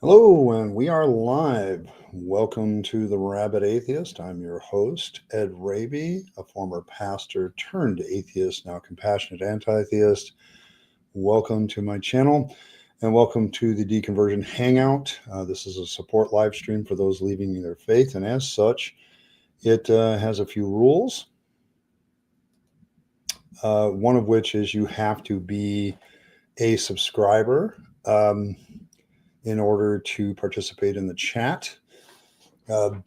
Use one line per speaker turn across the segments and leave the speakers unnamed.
Hello, and we are live. Welcome to the Rabid Atheist. I'm your host, Ed Rabyd, a former pastor turned atheist, now compassionate anti-theist. Welcome to my channel, and welcome to the Deconversion Hangout. This is a support live stream for those leaving their faith, and as such, it has a few rules. One of which is you have to be a subscriber. In order to participate in the chat. The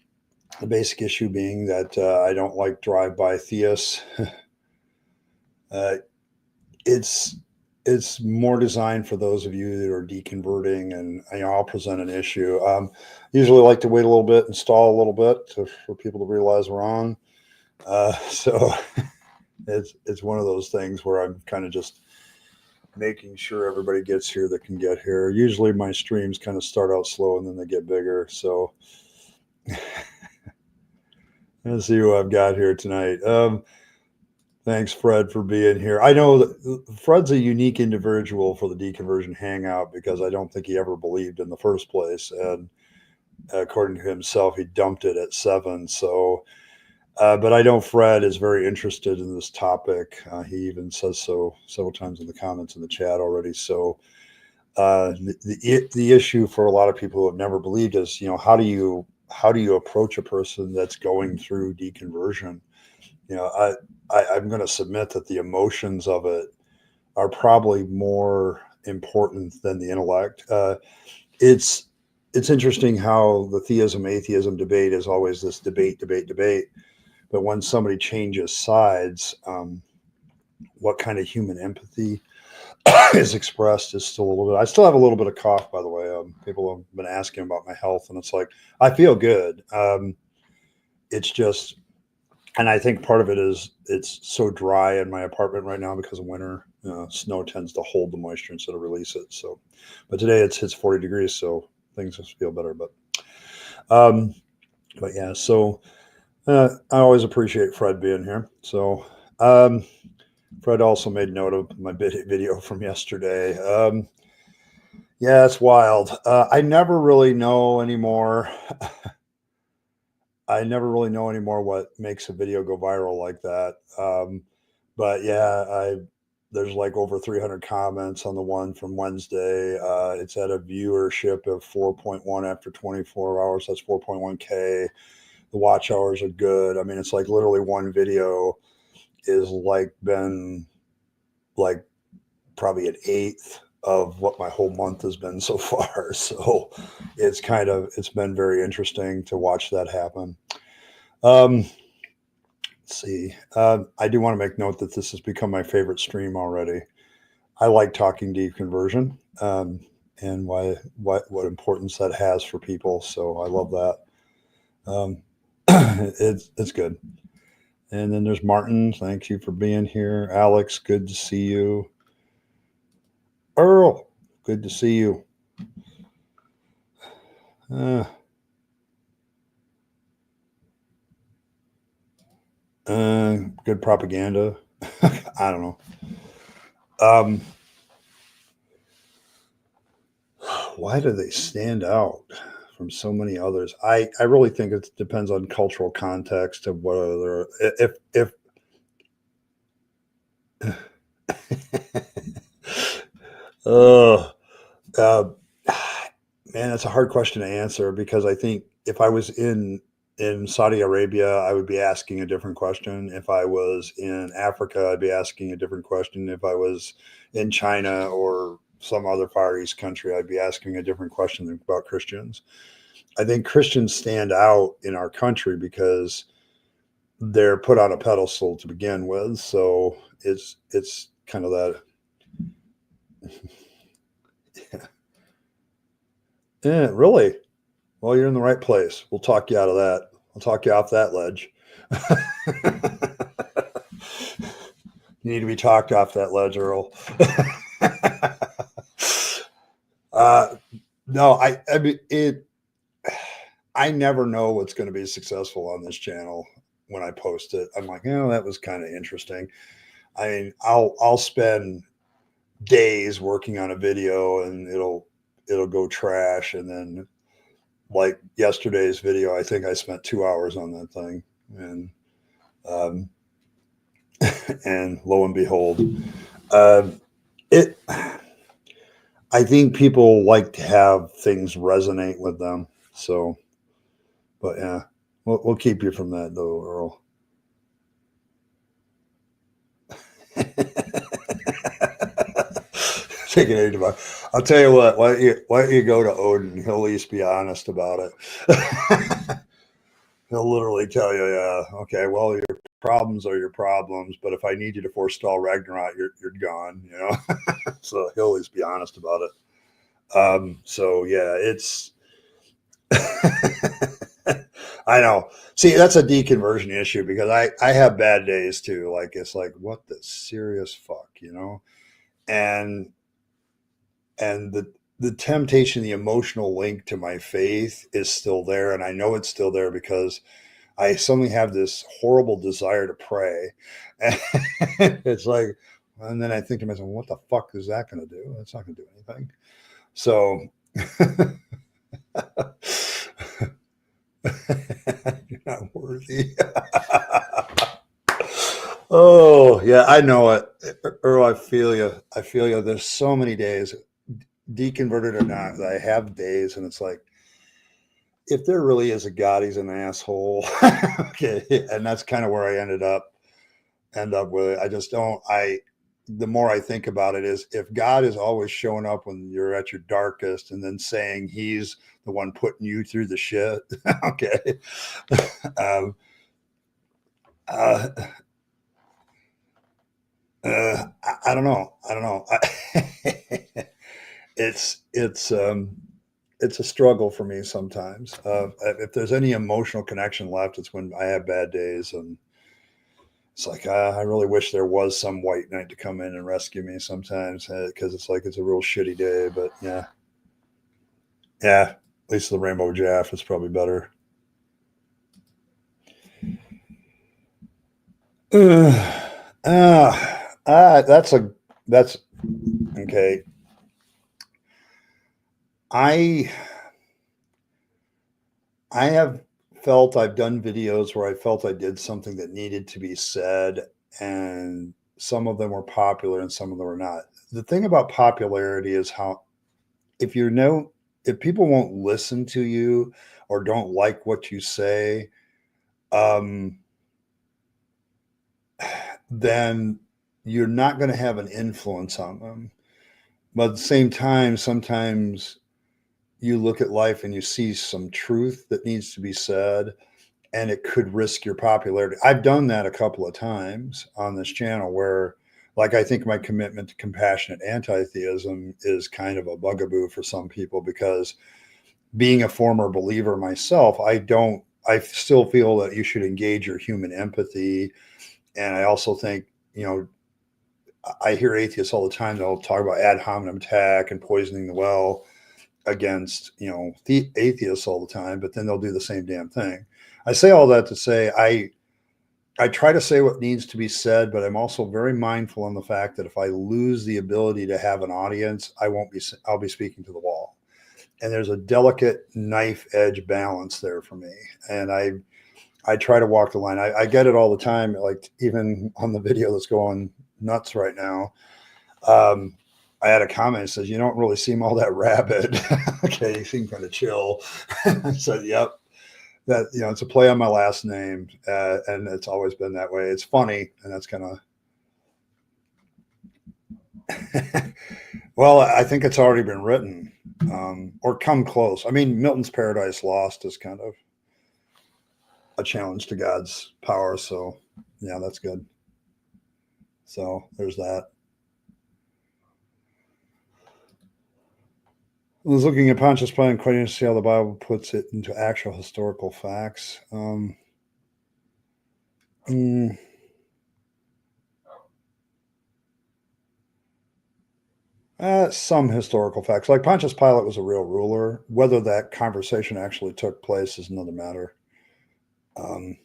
basic issue being that I don't like drive-by theists. It's more designed for those of you that are deconverting, and I'll present an issue. Usually like to wait a little bit and stall a little bit for people to realize we're on. So it's one of those things where I'm kind of just making sure everybody gets here that can get here. Usually my streams kind of start out slow and then they get bigger. So let's see who I've got here tonight. Thanks, Fred, for being here. I know that Fred's a unique individual for the Deconversion Hangout because I don't think he ever believed in the first place. And according to himself, he dumped it at 7. So, but I know Fred is very interested in this topic. He even says so several times in the comments in the chat already. So the issue for a lot of people who have never believed is, how do you approach a person that's going through deconversion? I'm going to submit that the emotions of it are probably more important than the intellect. It's interesting how the theism atheism debate is always this debate. But when somebody changes sides, what kind of human empathy is expressed is still a little bit. I still have a little bit of cough, by the way. People have been asking about my health, and it's like I feel good. It's just, and I think part of it is it's so dry in my apartment right now because of winter. Snow tends to hold the moisture instead of release it. So, but today it's 40 degrees, so things just feel better. But yeah, so. I always appreciate Fred being here. So, Fred also made note of my video from yesterday. Yeah, it's wild. I never really know anymore. I never really know anymore what makes a video go viral like that. But yeah, there's like over 300 comments on the one from Wednesday. It's at a viewership of 4.1 after 24 hours. That's 4.1K. The watch hours are good. I mean, it's like literally one video is like been like probably an eighth of what my whole month has been so far. So it's been very interesting to watch that happen. Let's see. I do want to make note that this has become my favorite stream already. I like talking deconversion and what importance that has for people. So I love that. It's good. And then there's Martin. Thank you for being here. Alex, good to see you. Earl, good to see you. Good propaganda. I don't know. Why do they stand out from so many others? I really think it depends on cultural context of what other if man, that's a hard question to answer because I think if I was in Saudi Arabia, I would be asking a different question. If I was in Africa, I'd be asking a different question. If I was in China or some other Far East country, I'd be asking a different question about Christians. I think Christians stand out in our country because they're put on a pedestal to begin with. So it's kind of that. Yeah, really? Well, you're in the right place. We'll talk you out of that. I'll talk you off that ledge. You need to be talked off that ledge, Earl. No, I mean it. I never know what's going to be successful on this channel when I post it. I'm like, that was kind of interesting. I mean, I'll spend days working on a video and it'll go trash, and then like yesterday's video, I think I spent 2 hours on that thing, and um, and lo and behold, it. I think people like to have things resonate with them. So, but yeah, we'll keep you from that though, Earl. Take it into my. I'll tell you what. Why don't you go to Odin? He'll at least be honest about it. He'll literally tell you, yeah, okay, well, your problems are your problems, but if I need you to forestall Ragnarok, you're gone. You know, so he'll at least be honest about it. So yeah, it's. I know. See, that's a deconversion issue because I have bad days too. Like it's like what the serious fuck, you know, and the temptation, the emotional link to my faith is still there, and I know it's still there because I suddenly have this horrible desire to pray, and it's like, and then I think to myself, what the fuck is that going to do? That's not going to do anything. So. You're not worthy. Oh yeah, I know it, Earl. I feel you. I feel you. There's so many days, deconverted or not, that I have days, and it's like, if there really is a God, he's an asshole. Okay, and that's kind of where I end up with it. I just don't. The more I think about it, is if God is always showing up when you're at your darkest, and then saying He's the one putting you through the shit. Okay. Um, uh, I don't know. I don't know. It's it's um, it's a struggle for me sometimes. If there's any emotional connection left, it's when I have bad days, and it's like I really wish there was some white knight to come in and rescue me sometimes, because it's like it's a real shitty day. But yeah, yeah. At least the Rainbow Jaff is probably better. That's that's okay. I I have felt I've done videos where I felt I did something that needed to be said, and some of them were popular and some of them were not. The thing about popularity is how if you know if people won't listen to you or don't like what you say, um, then you're not going to have an influence on them. But at the same time, sometimes you look at life and you see some truth that needs to be said, and it could risk your popularity. I've done that a couple of times on this channel where, like, I think my commitment to compassionate anti-theism is kind of a bugaboo for some people because being a former believer myself, I still feel that you should engage your human empathy. And I also think, you know, I hear atheists all the time, they'll talk about ad hominem attack and poisoning the well against, you know, the atheists all the time, but then they'll do the same damn thing. I say all that to say I try to say what needs to be said, but I'm also very mindful on the fact that if I lose the ability to have an audience, I'll be speaking to the wall. And there's a delicate knife edge balance there for me. And I try to walk the line. I get it all the time, like even on the video that's going nuts right now. Um, I had a comment that says, "You don't really seem all that rabid." Okay, you seem kind of chill. I said, "Yep, that it's a play on my last name, and it's always been that way. It's funny, and that's kind of." Well, I think it's already been written, or come close. I mean, Milton's Paradise Lost is kind of a challenge to God's power, so yeah, that's good. So there's that. I was looking at Pontius Pilate, quite interested to see how the Bible puts it into actual historical facts. Mm, some historical facts, like Pontius Pilate was a real ruler. Whether that conversation actually took place is another matter. Um,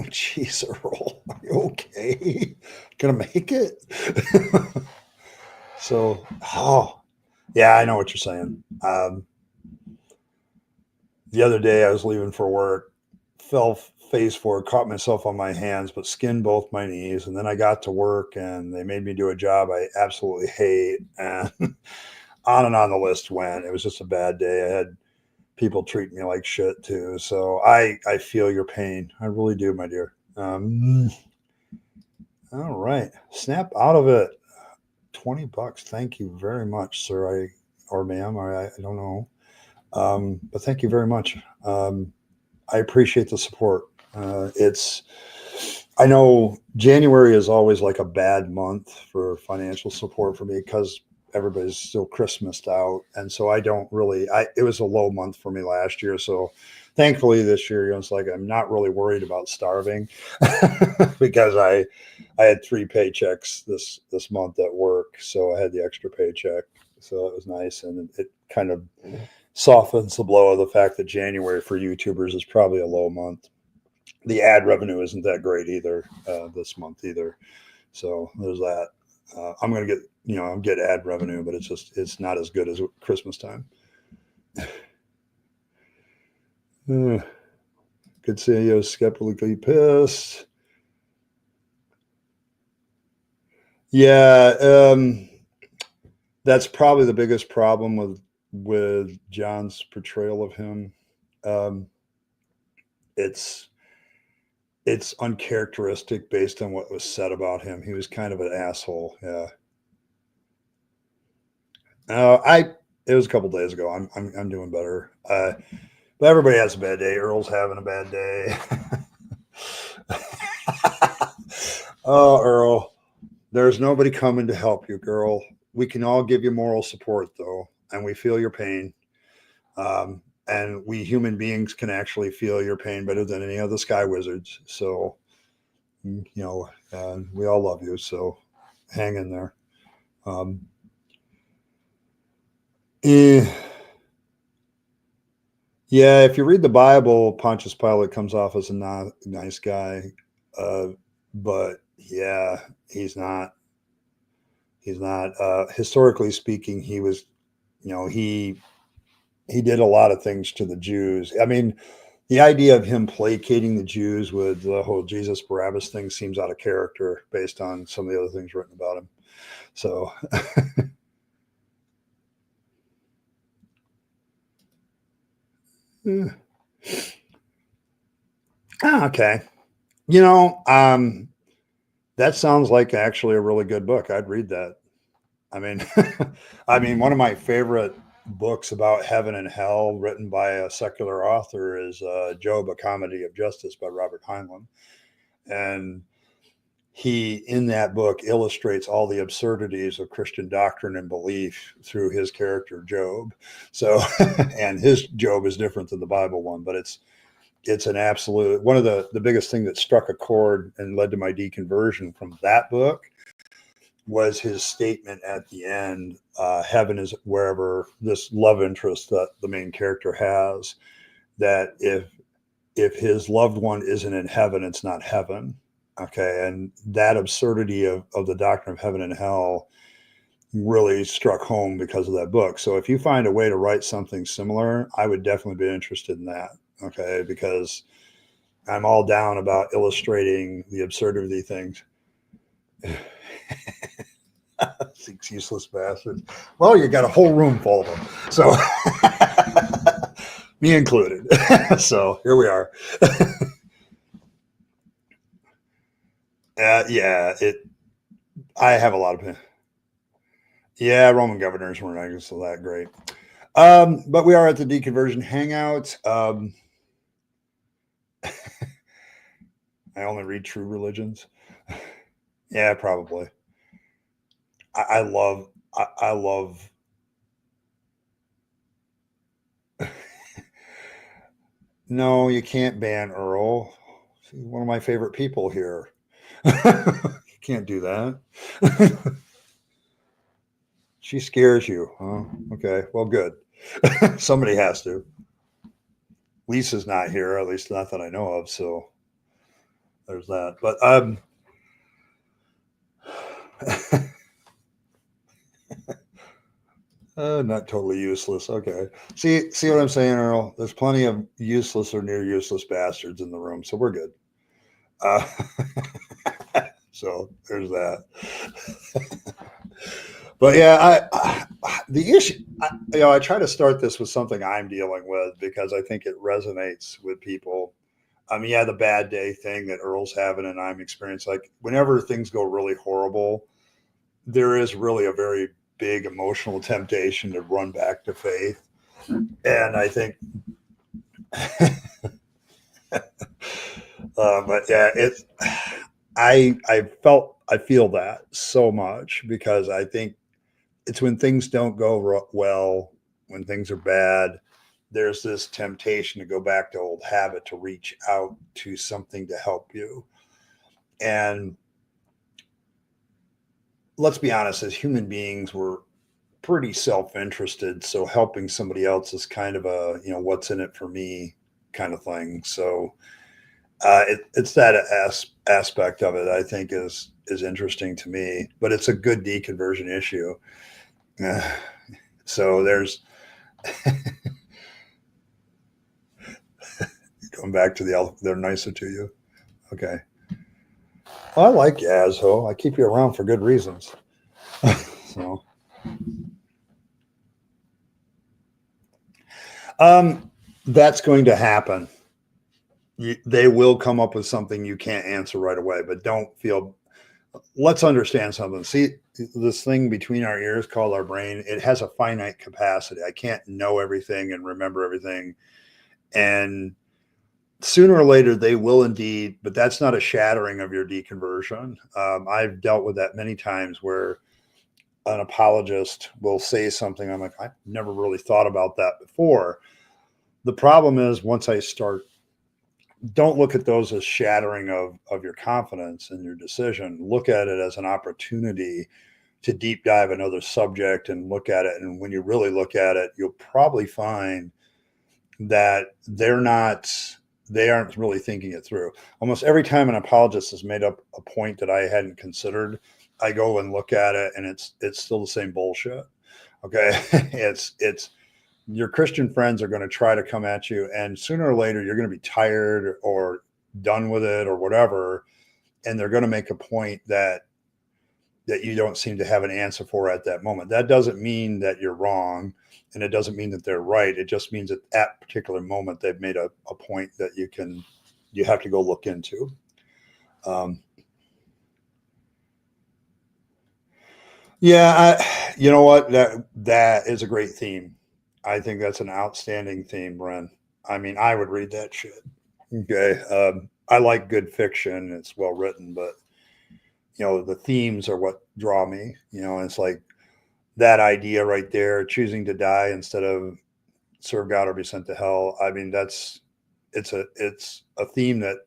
jeez, Earl, are you okay? Gonna make it? So, oh, yeah, I know what you're saying. The other day I was leaving for work, fell face forward, caught myself on my hands, but skinned both my knees. And then I got to work and they made me do a job I absolutely hate. And on and on the list went. It was just a bad day. I had people treat me like shit too. So I feel your pain. I really do, my dear. All right. Snap out of it. $20. Thank you very much, sir. Or ma'am, I don't know. But thank you very much. I appreciate the support. I know January is always like a bad month for financial support for me because everybody's still Christmased out. And so I don't really, it was a low month for me last year. So thankfully this year, it's like, I'm not really worried about starving because I had 3 paychecks this month at work. So I had the extra paycheck. So it was nice. And it kind of softens the blow of the fact that January for YouTubers is probably a low month. The ad revenue isn't that great either this month either. So there's that. I'm going to get, I'm get ad revenue, but it's not as good as Christmas time. Good CEO skeptically pissed. Yeah. That's probably the biggest problem with John's portrayal of him. It's uncharacteristic based on what was said about him. He was kind of an asshole. Yeah. It was a couple days ago. I'm doing better. But everybody has a bad day. Earl's having a bad day. Oh, Earl, there's nobody coming to help you, girl. We can all give you moral support though, and we feel your pain. And we human beings can actually feel your pain better than any other sky wizards. So, we all love you. So hang in there. Yeah, if you read the Bible, Pontius Pilate comes off as a nice guy. But yeah, he's not. He's not. Historically speaking, he was, he did a lot of things to the Jews. I mean, the idea of him placating the Jews with the whole Jesus Barabbas thing seems out of character based on some of the other things written about him. So, okay. That sounds like actually a really good book. I'd read that. I mean, one of my favorite books about heaven and hell written by a secular author is Job, A Comedy of Justice by Robert Heinlein. And he, in that book, illustrates all the absurdities of Christian doctrine and belief through his character, Job. So, and his Job is different than the Bible one, but it's an absolute, one of the biggest thing that struck a chord and led to my deconversion from that book was his statement at the end, heaven is wherever this love interest that the main character has, that if his loved one isn't in heaven, it's not heaven. Okay. And that absurdity of the doctrine of heaven and hell really struck home because of that book. So if you find a way to write something similar, I would definitely be interested in that. Okay. Because I'm all down about illustrating the absurdity things. 6 useless bastards. Well, you got a whole room full of them. So me included. So here we are. Yeah, I have a lot of, yeah, Roman governors weren't so that great. But we are at the Deconversion Hangout. I only read true religions. Yeah, probably. I love. No, you can't ban Earl. She's one of my favorite people here. You can't do that. She scares you. Huh? Okay. Well, good. Somebody has to. Lisa's not here, at least not that I know of. So, there's that. But not totally useless. Okay. See what I'm saying, Earl? There's plenty of useless or near useless bastards in the room, so we're good. Uh, so there's that. But yeah, the issue, I try to start this with something I'm dealing with because I think it resonates with people. I mean, yeah, the bad day thing that Earl's having and I'm experiencing, like whenever things go really horrible, there is really a very big emotional temptation to run back to faith. And I think, but yeah, I feel that so much because I think it's when things don't go well, when things are bad, there's this temptation to go back to old habit to reach out to something to help you. And let's be honest, as human beings, we're pretty self-interested. So helping somebody else is kind of a, what's in it for me kind of thing. So it's that aspect of it I think is interesting to me, but it's a good deconversion issue. So there's going back to they're nicer to you. Okay. Well, I like Yazho. I keep you around for good reasons. So, that's going to happen. They will come up with something you can't answer right away, but don't feel. Let's understand something. See, this thing between our ears called our brain, it has a finite capacity. I can't know everything and remember everything. And sooner or later, they will indeed, but that's not a shattering of your deconversion. I've dealt with that many times where an apologist will say something. I'm like, I've never really thought about that before. The problem is once I start, don't look at those as shattering of your confidence and your decision. Look at it as an opportunity to deep dive another subject and look at it. And when you really look at it, you'll probably find that they aren't really thinking it through. Almost every time an apologist has made up a point that I hadn't considered, I go and look at it and it's still the same bullshit. Okay. It's your Christian friends are going to try to come at you, and sooner or later you're going to be tired or done with it or whatever. And they're going to make a point that you don't seem to have an answer for at that moment. That doesn't mean that you're wrong. And it doesn't mean that they're right. It just means that at particular moment, they've made a point that you have to go look into. You know what? That is a great theme. I think that's an outstanding theme, Bren. I mean, I would read that shit. Okay. I like good fiction. It's well written, but the themes are what draw me, and it's like that idea right there, choosing to die instead of serve God or be sent to hell. I mean, it's a theme that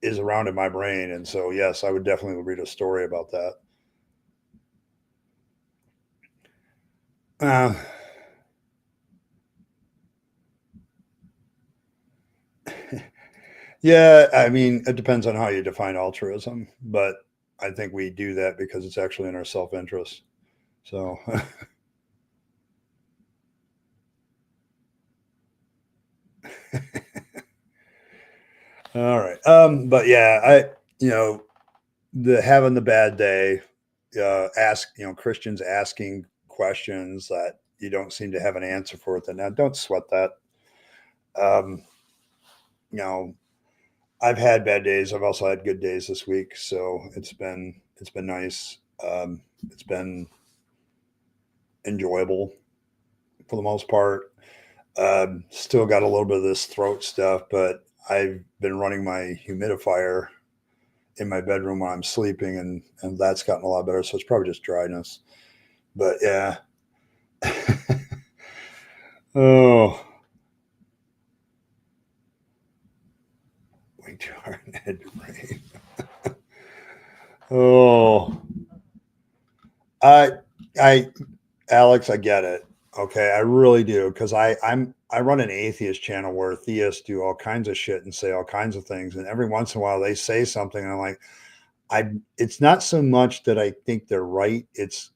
is around in my brain. And so, yes, I would definitely read a story about that. Yeah, I mean, it depends on how you define altruism, but I think we do that because it's actually in our self-interest. So, all right. But yeah, the having the bad day, Christians asking questions that you don't seem to have an answer for it. Then now don't sweat that. Um, you know, I've had bad days. I've also had good days this week. So it's been nice. It's been enjoyable for the most part. Still got a little bit of this throat stuff, but I've been running my humidifier in my bedroom while I'm sleeping, and that's gotten a lot better. So it's probably just dryness. But yeah. Oh, way too hard head to brain. Oh, I, Alex, I get it. Okay, I really do because I run an atheist channel where theists do all kinds of shit and say all kinds of things. And every once in a while they say something and I'm like, it's not so much that I think they're right. It's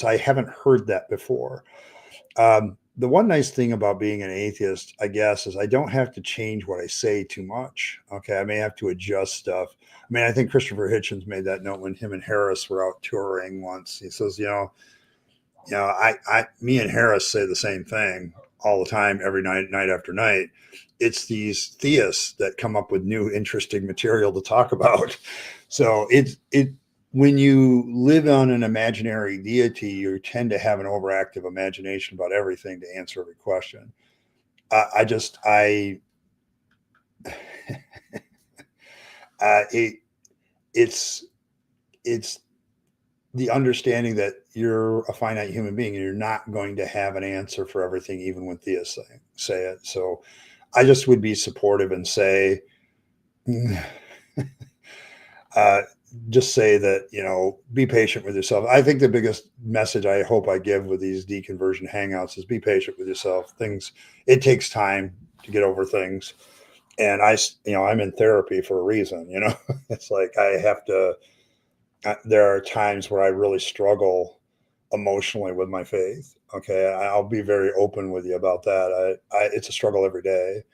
I haven't heard that before. The one nice thing about being an atheist, I guess, is I don't have to change what I say too much. Okay. I may have to adjust stuff. I mean, I think Christopher Hitchens made that note when him and Harris were out touring once. He says, me and Harris say the same thing all the time, every night after night. It's these theists that come up with new, interesting material to talk about. So when you live on an imaginary deity, you tend to have an overactive imagination about everything to answer every question. It's the understanding that you're a finite human being and you're not going to have an answer for everything, even when theists say it. So I just would be supportive and say, just say that, be patient with yourself. I think the biggest message I hope I give with these deconversion hangouts is be patient with yourself. It takes time to get over things. And I'm in therapy for a reason, it's like there are times where I really struggle emotionally with my faith. Okay. I'll be very open with you about that. It's a struggle every day,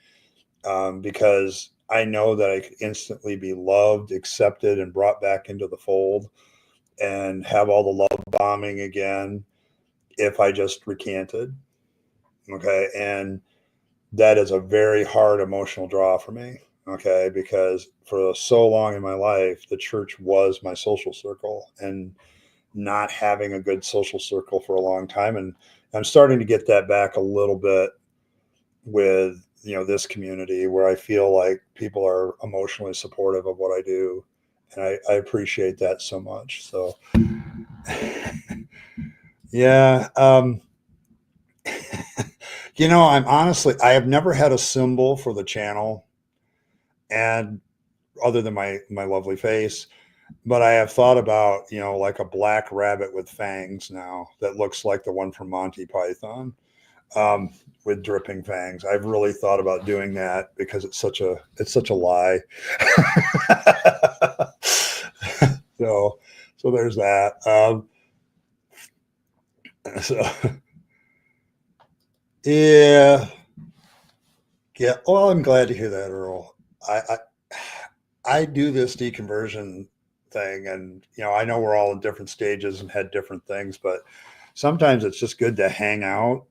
because I know that I could instantly be loved, accepted, and brought back into the fold and have all the love bombing again if I just recanted. Okay. And that is a very hard emotional draw for me. Okay. Because for so long in my life, the church was my social circle, and not having a good social circle for a long time. And I'm starting to get that back a little bit with, this community where I feel like people are emotionally supportive of what I do. And I appreciate that so much. So yeah. I have never had a symbol for the channel, and other than my lovely face, but I have thought about, like a black rabbit with fangs now that looks like the one from Monty Python, with dripping fangs. I've really thought about doing that because it's such a lie. so there's that. So yeah. Well, I'm glad to hear that, Earl. I do this deconversion thing, and I know we're all in different stages and had different things, but sometimes it's just good to hang out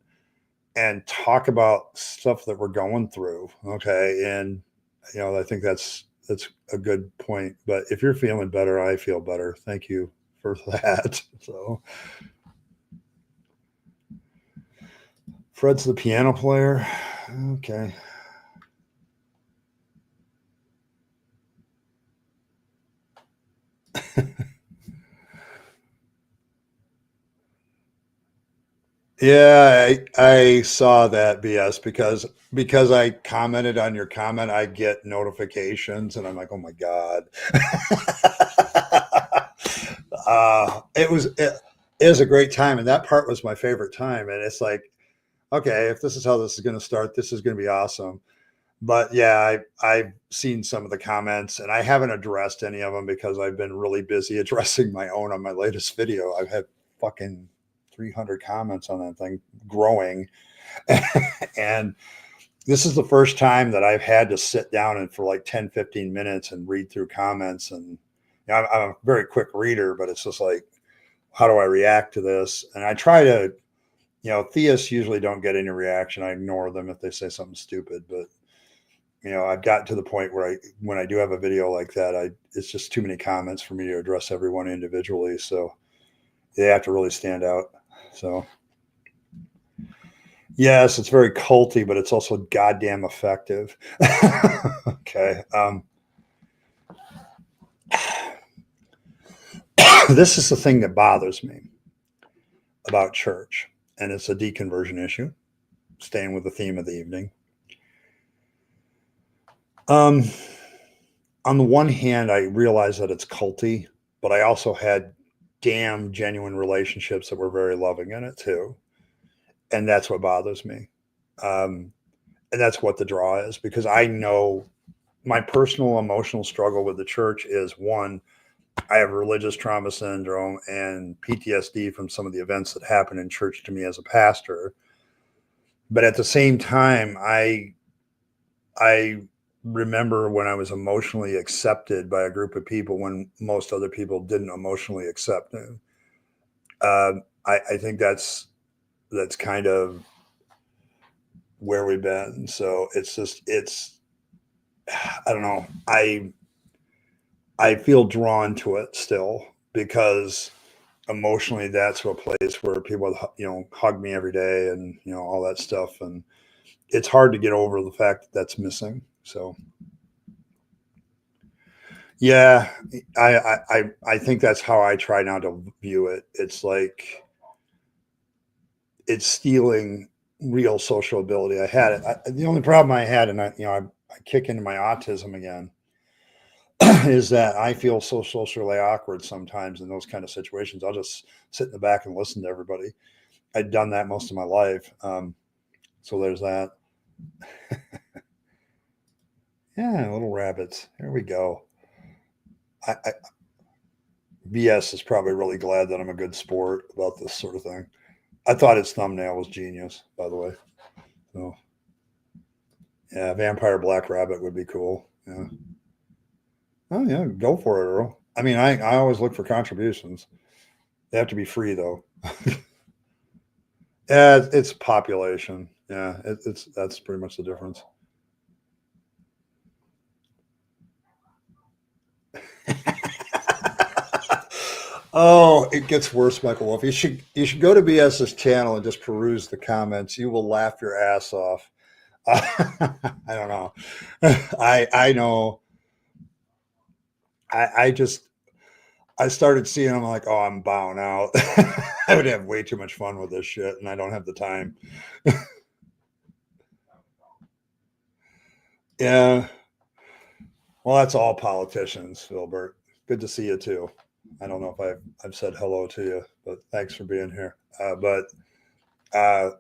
and talk about stuff that we're going through. Okay. And I think that's a good point. But if you're feeling better, I feel better. Thank you for that. So Fred's the piano player. Okay. Yeah, I saw that BS because I commented on your comment. I get notifications, and I'm like, oh my god. It was a great time, and that part was my favorite time. And it's like, okay, if this is how this is going to start, this is going to be awesome. But yeah, I've seen some of the comments, and I haven't addressed any of them because I've been really busy addressing my own on my latest video. I've had fucking 300 comments on that thing growing. And this is the first time that I've had to sit down and for like 10, 15 minutes and read through comments. And I'm a very quick reader, but it's just like, how do I react to this? And I try to, theists usually don't get any reaction. I ignore them if they say something stupid, but I've gotten to the point where when I do have a video like that, it's just too many comments for me to address everyone individually. So they have to really stand out. So yes, it's very culty, but it's also goddamn effective. Okay. This is the thing that bothers me about church, and it's a deconversion issue, staying with the theme of the evening. On the one hand, I realize that it's culty, but I also had damn genuine relationships that were very loving in it too. And that's what bothers me. And that's what the draw is, because I know my personal emotional struggle with the church is, one, I have religious trauma syndrome and PTSD from some of the events that happened in church to me as a pastor. But at the same time, I remember when I was emotionally accepted by a group of people when most other people didn't emotionally accept me. I think that's kind of where we've been. So it's I don't know. I feel drawn to it still, because emotionally that's a place where people hug me every day, and all that stuff, and it's hard to get over the fact that that's missing. So yeah, I think that's how I try now to view it. It's like it's stealing real social ability. I had it. The only problem I had, and I kick into my autism again, is that I feel so socially awkward sometimes in those kind of situations. I'll just sit in the back and listen to everybody. I'd done that most of my life. So there's that. Yeah, little rabbits. Here we go. BS is probably really glad that I'm a good sport about this sort of thing. I thought its thumbnail was genius, by the way. So yeah, vampire black rabbit would be cool. Yeah. Oh yeah, go for it, Earl. I mean, I always look for contributions. They have to be free though. Yeah, it's population. Yeah, that's pretty much the difference. Oh, it gets worse, Michael Wolf. You should go to BS's channel and just peruse the comments. You will laugh your ass off. I don't know. I know. I just I started seeing them like, oh, I'm bowing out. I would have way too much fun with this shit, and I don't have the time. Yeah. Well, that's all politicians, Filbert. Good to see you too. I don't know if I've said hello to you, but thanks for being here. But uh,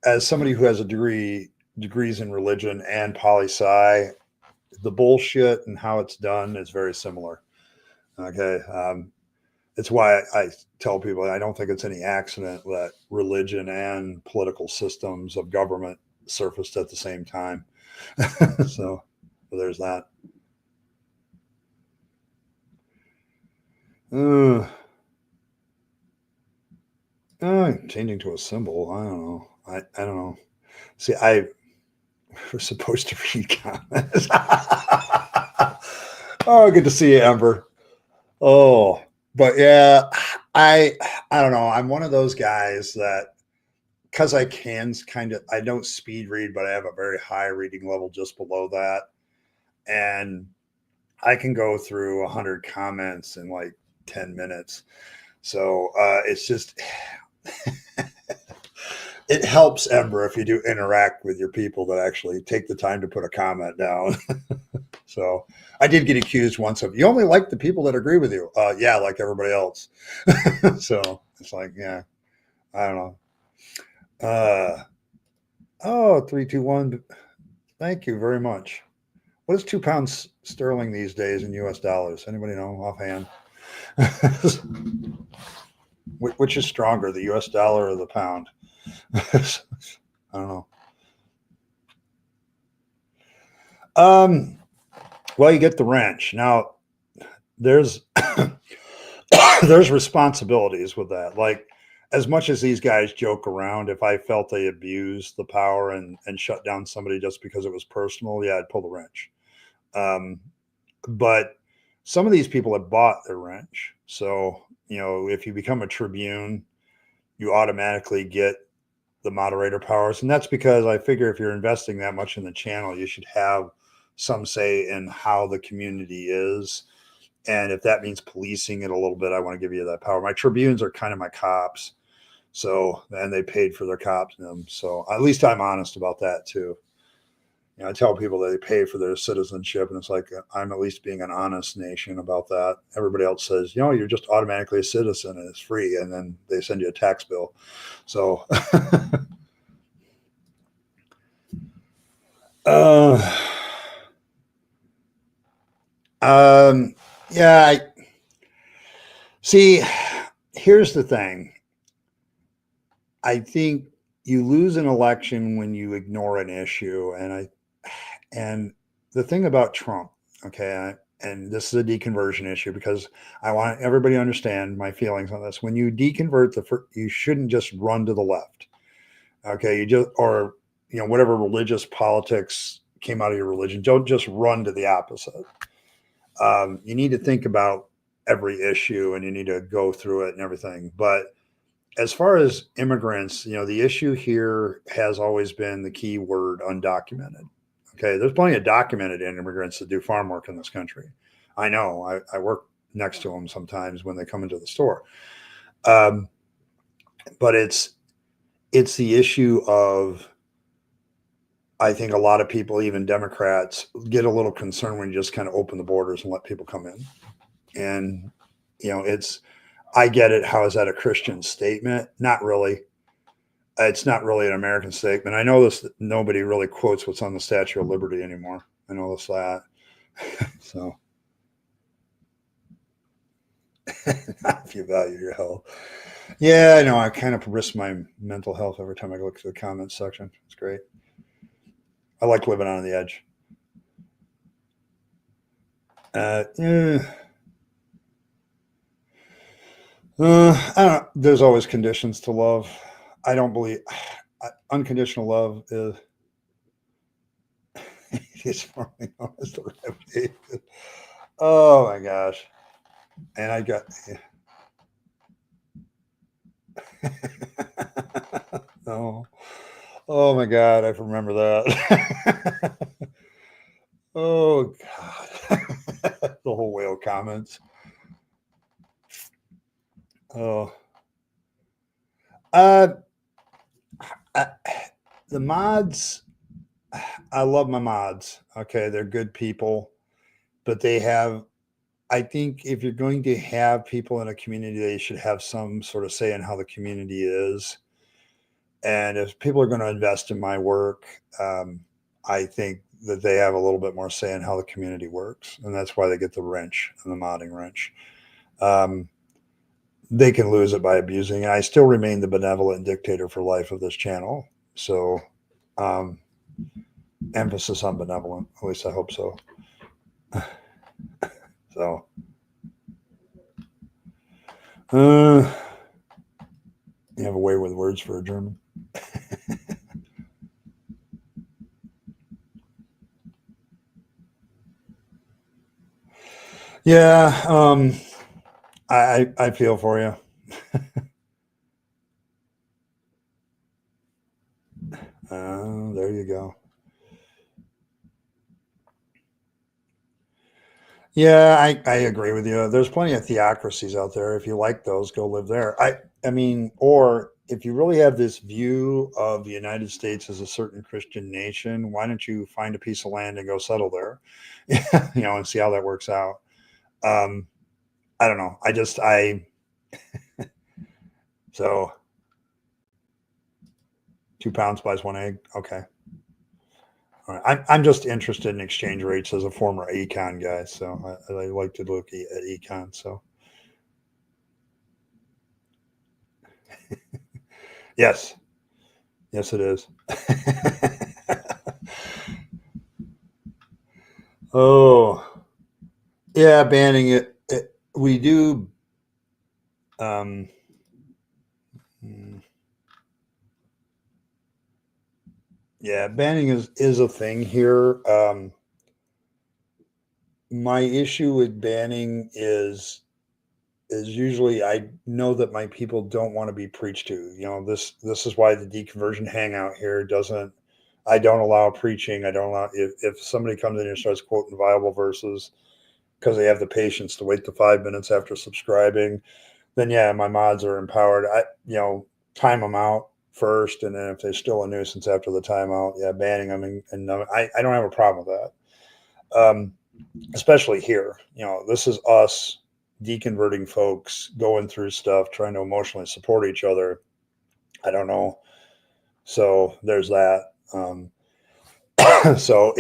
as somebody who has degrees in religion and poli sci, the bullshit and how it's done is very similar. Okay. It's why I tell people I don't think it's any accident that religion and political systems of government surfaced at the same time. So there's that. Uh, Changing to a symbol. I don't know. I don't know. See, we're supposed to read comments. Oh, good to see you, Ember. Oh, but yeah, I don't know. I'm one of those guys that, because I can I don't speed read, but I have a very high reading level just below that, and I can go through 100 comments in like 10 minutes. So it's just it helps, Ember, if you do interact with your people that actually take the time to put a comment down. So I did get accused once of, you only like the people that agree with you. Yeah, like everybody else. So it's like, yeah, I don't know. Oh, 321. Thank you very much. What is £2 sterling these days in US dollars? Anybody know offhand? Which is stronger, the US dollar or the pound? I don't know. Well, you get the wrench. Now, there's there's responsibilities with that. Like, as much as these guys joke around, if I felt they abused the power and shut down somebody just because it was personal, yeah, I'd pull the wrench. Um, but some of these people have bought their wrench. So, if you become a tribune, you automatically get the moderator powers. And that's because I figure if you're investing that much in the channel, you should have some say in how the community is. And if that means policing it a little bit, I want to give you that power. My tribunes are kind of my cops. So, and they paid for their cops. So at least I'm honest about that too. I tell people that they pay for their citizenship, and it's like, I'm at least being an honest nation about that. Everybody else says, you're just automatically a citizen and it's free, and then they send you a tax bill. So Uh, yeah. See, here's the thing. I think you lose an election when you ignore an issue, and the thing about Trump, okay, and this is a deconversion issue because I want everybody to understand my feelings on this. When you deconvert you shouldn't just run to the left, okay? You just or whatever religious politics came out of your religion, don't just run to the opposite. You need to think about every issue and you need to go through it and everything. But as far as immigrants, the issue here has always been the key word undocumented. Okay, there's plenty of documented immigrants that do farm work in this country. I know. I work next to them sometimes when they come into the store. Um, but it's the issue of, I think a lot of people, even Democrats, get a little concerned when you just kind of open the borders and let people come in. And it's I get it. How is that a Christian statement? Not really. It's not really an American statement. I know this. Nobody really quotes what's on the Statue of Liberty anymore. I know this that. So, if you value your health, yeah, I know. I kind of risk my mental health every time I look through the comments section. It's great. I like living on the edge. Yeah. I don't. There's always conditions to love. I don't believe unconditional love is. It's formally known as the Rabyd. Oh my gosh! And I got. No. Oh my God! I remember that. Oh God! The whole whale comments. Oh. Uh, I, the mods. I love my mods. Okay, they're good people, but they have. I think if you're going to have people in a community, they should have some sort of say in how the community is. And if people are going to invest in my work, I think that they have a little bit more say in how the community works, and that's why they get the wrench and the modding wrench. Um, they can lose it by abusing. I still remain the benevolent dictator for life of this channel. So, um, emphasis on benevolent. At least I hope so. So, you have a way with words for a German. Yeah, I feel for you. There you go. Yeah, I agree with you. There's plenty of theocracies out there. If you like those, go live there. I mean, or if you really have this view of the United States as a certain Christian nation, why don't you find a piece of land and go settle there, and see how that works out. Um, I don't know. So 2 pounds buys one egg. Okay. All right. I'm just interested in exchange rates as a former econ guy, so I like to look at econ. So yes, yes, it is. Oh, yeah, banning it. We do. Um, hmm, yeah, banning is a thing here. My issue with banning is usually I know that my people don't want to be preached to. This is why the Deconversion Hangout here doesn't. I don't allow preaching. I don't allow if somebody comes in and starts quoting Bible verses because they have the patience to wait the 5 minutes after subscribing, then yeah, my mods are empowered. Time them out first, and then if they're still a nuisance after the timeout, yeah, banning them. And I don't have a problem with that. Especially here, this is us deconverting folks, going through stuff, trying to emotionally support each other. I don't know. So there's that. So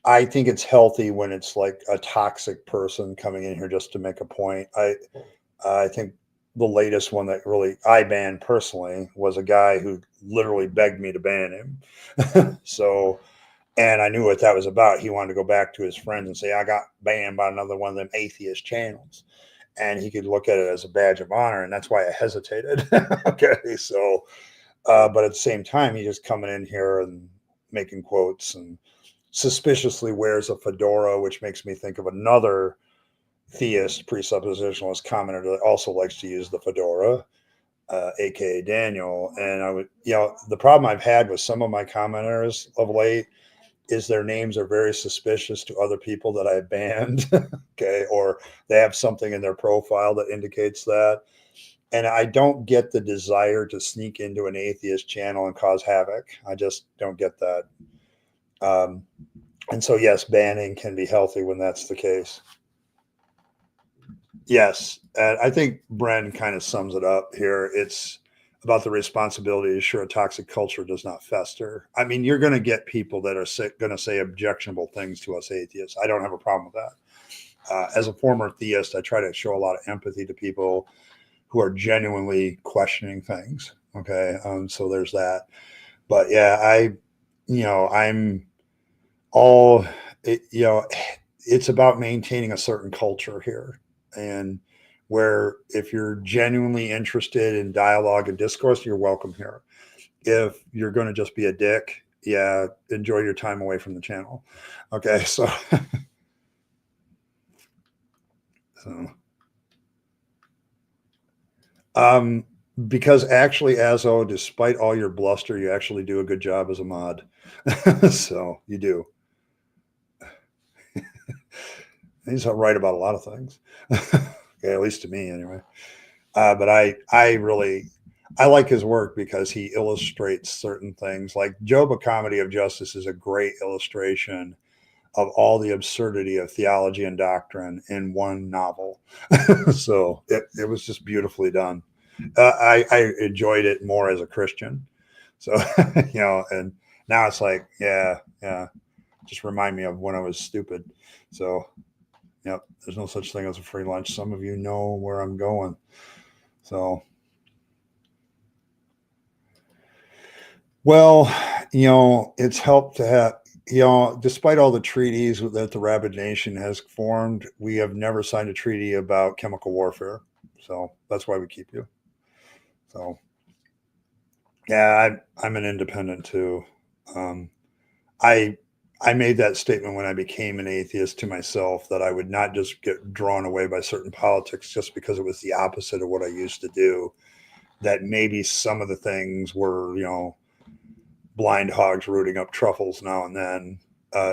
I think it's healthy when it's like a toxic person coming in here just to make a point. I think the latest one that really I banned personally was a guy who literally begged me to ban him. So, and I knew what that was about. He wanted to go back to his friends and say, I got banned by another one of them atheist channels. And he could look at it as a badge of honor. And that's why I hesitated. Okay. So, but at the same time, he's just coming in here and making quotes and suspiciously wears a fedora, which makes me think of another theist presuppositionalist commenter that also likes to use the fedora, aka Daniel. And I would, the problem I've had with some of my commenters of late is their names are very suspicious to other people that I banned. Okay. Or they have something in their profile that indicates that. And I don't get the desire to sneak into an atheist channel and cause havoc. I just don't get that. Um, and so, yes, banning can be healthy when that's the case. Yes. And I think Bren kind of sums it up here. It's about the responsibility to ensure a toxic culture does not fester. I mean, you're going to get people that are going to say objectionable things to us atheists. I don't have a problem with that. As a former theist, I try to show a lot of empathy to people who are genuinely questioning things. Okay. So there's that. But yeah, I'm all, it's about maintaining a certain culture here. And where if you're genuinely interested in dialogue and discourse, you're welcome here. If you're going to just be a dick, yeah, enjoy your time away from the channel. Okay. So, so um, because actually, Azo, despite all your bluster, you actually do a good job as a mod. So you do. He's right about a lot of things. Okay, at least to me, anyway. But I like his work because he illustrates certain things. Like Job: A Comedy of Justice is a great illustration of all the absurdity of theology and doctrine in one novel. So it was just beautifully done. I enjoyed it more as a Christian. So, and now it's like, yeah, just remind me of when I was stupid. So, yep, there's no such thing as a free lunch. Some of you know where I'm going. So, well, it's helped to have, despite all the treaties that the Rabyd Nation has formed, we have never signed a treaty about chemical warfare. So that's why we keep you. So, yeah, I'm an independent too. Um, I I made that statement when I became an atheist to myself that I would not just get drawn away by certain politics just because it was the opposite of what I used to do. That maybe some of the things were, blind hogs rooting up truffles now and then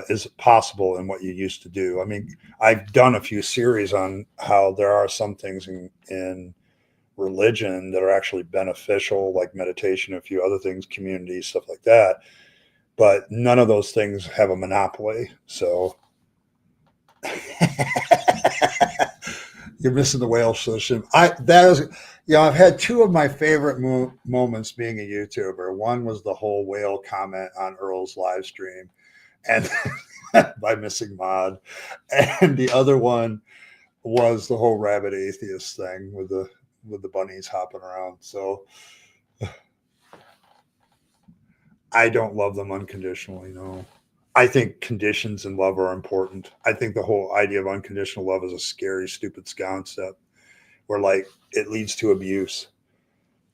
is possible in what you used to do. I mean, I've done a few series on how there are some things in religion that are actually beneficial, like meditation, a few other things, community, stuff like that. But none of those things have a monopoly. So you're missing the whale system. I've had two of my favorite moments being a YouTuber. One was the whole whale comment on Earl's live stream, and by missing mod, and the other one was the whole rabid atheist thing with the bunnies hopping around. So I don't love them unconditionally. No, I think conditions in love are important. I think the whole idea of unconditional love is a scary, stupid concept where like it leads to abuse.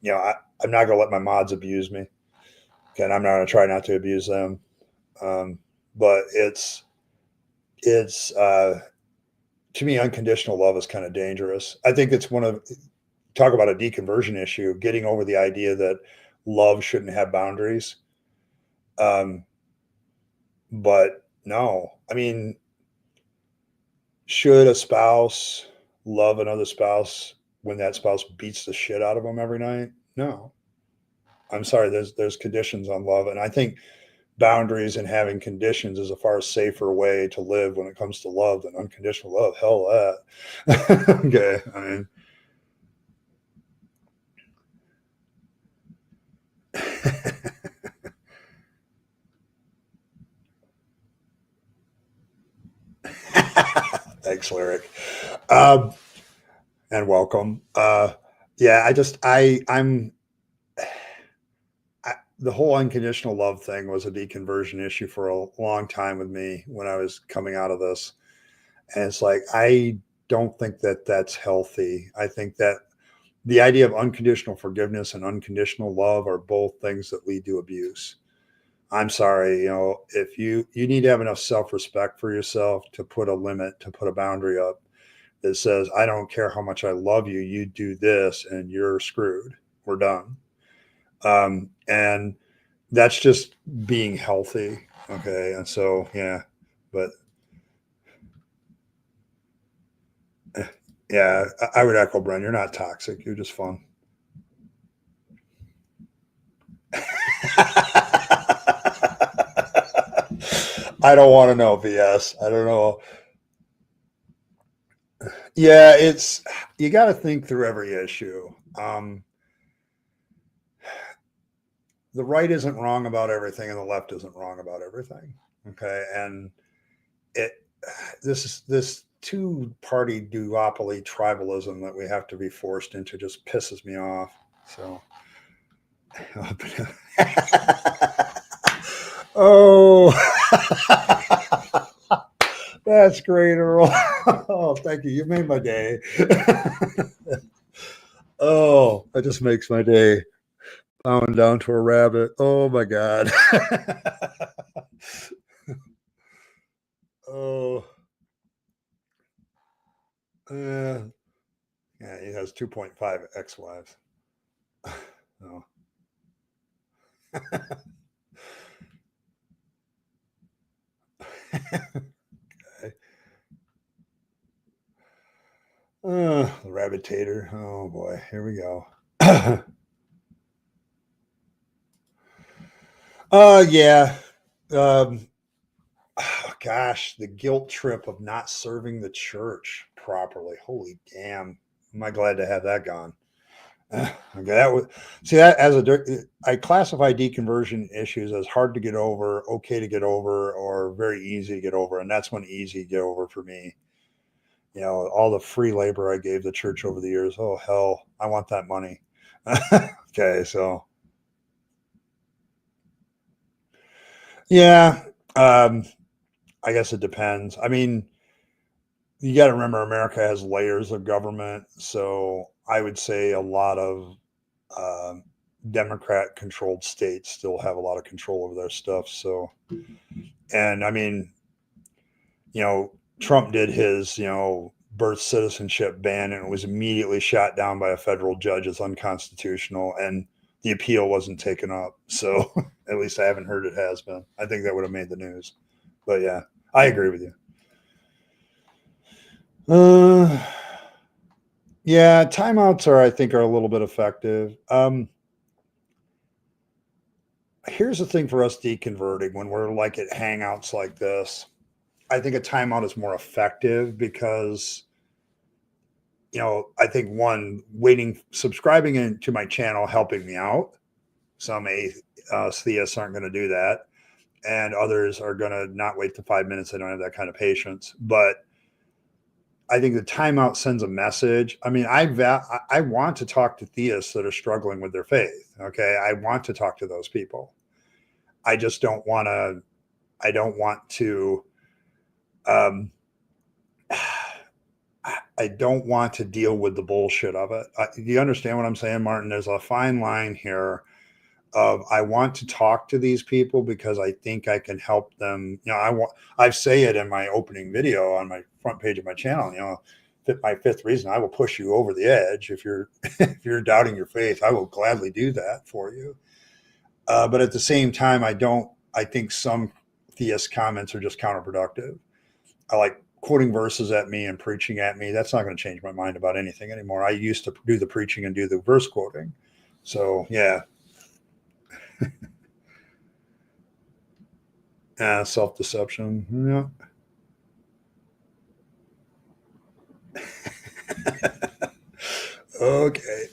I'm not going to let my mods abuse me. Okay, and I'm not going to try not to abuse them. But it's to me, unconditional love is kind of dangerous. I think it's talk about a deconversion issue, getting over the idea that love shouldn't have boundaries. Um, but no, I mean, should a spouse love another spouse when that spouse beats the shit out of them every night? No. I'm sorry, there's conditions on love. And I think boundaries and having conditions is a far safer way to live when it comes to love than unconditional love. Hell that. Okay. I mean, Thanks, Lyric. Um, and welcome. Yeah, the whole unconditional love thing was a deconversion issue for a long time with me when I was coming out of this. And it's like, I don't think that that's healthy. I think that the idea of unconditional forgiveness and unconditional love are both things that lead to abuse. I'm sorry, if you need to have enough self-respect for yourself to put a limit, to put a boundary up that says, I don't care how much I love you, you do this and you're screwed. We're done. And that's just being healthy. Okay. And so, yeah, but yeah, I would echo Bren. You're not toxic. You're just fun. I don't want to know, BS. I don't know. Yeah, you got to think through every issue. The right isn't wrong about everything, and the left isn't wrong about everything. Okay, and it this two-party duopoly tribalism that we have to be forced into just pisses me off. So, oh. That's great, Earl. Oh, thank you. You made my day. Oh, that just makes my day. Bowing down to a rabbit. Oh my God. Oh, yeah. Yeah, he has 2.5 ex-wives. Oh. Okay. The rabbit tater. Oh boy, here we go. Yeah. Um, oh, gosh, the guilt trip of not serving the church properly. Holy damn. Am I glad to have that gone? Okay, that was see that as I classify deconversion issues as hard to get over, okay to get over, or very easy to get over, and that's one easy to get over for me. All the free labor I gave the church over the years. Oh hell, I want that money. Okay, so yeah, I guess it depends. I mean, you got to remember America has layers of government, so I would say a lot of um, Democrat controlled states still have a lot of control over their stuff. So, and I mean, Trump did his, birth citizenship ban and it was immediately shot down by a federal judge as unconstitutional. And the appeal wasn't taken up. So at least I haven't heard it has been. I think that would have made the news. But yeah, I agree with you. Yeah, timeouts I think are a little bit effective. Here's the thing for us deconverting when we're like at hangouts like this. I think a timeout is more effective because, I think one, subscribing to my channel, helping me out. Some theists aren't going to do that. And others are going to not wait the 5 minutes. They don't have that kind of patience. But I think the timeout sends a message. I mean, I want to talk to theists that are struggling with their faith. Okay. I want to talk to those people. I just don't want to, I don't want to, um, I don't want to deal with the bullshit of it. Do you understand what I'm saying, Martin? There's a fine line here of I want to talk to these people because I think I can help them. I say it in my opening video on my front page of my channel. My fifth reason, I will push you over the edge if you're if you're doubting your faith. I will gladly do that for you. But at the same time, I think some theist comments are just counterproductive. I like quoting verses at me and preaching at me. That's not going to change my mind about anything anymore. I used to do the preaching and do the verse quoting. So yeah. Self-deception. Yeah. Okay.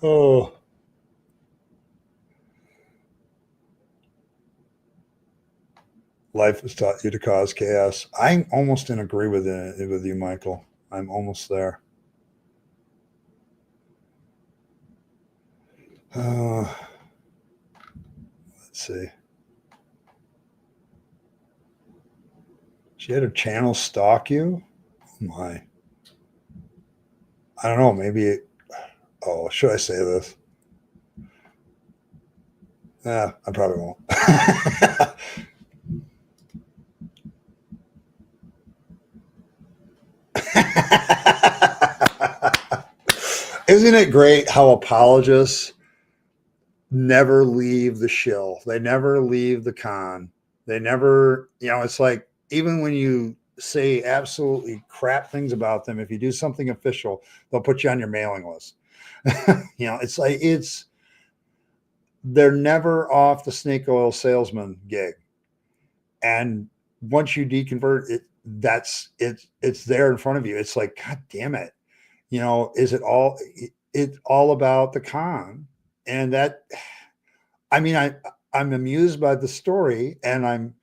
Oh. Life has taught you to cause chaos. I'm almost in agree with you, Michael. I'm almost there. Let's see. She had her channel stalk you? Oh my. I don't know. Maybe. Oh, should I say this? I probably won't. Isn't it great how apologists never leave the shill? They never leave the con. They never, it's like even when you say absolutely crap things about them, if you do something official, they'll put you on your mailing list. It's like they're never off the snake oil salesman gig. And once you deconvert it, it's there in front of you. It's like, God damn it. Is it all it's all about the con? And that, I mean, I'm amused by the story, and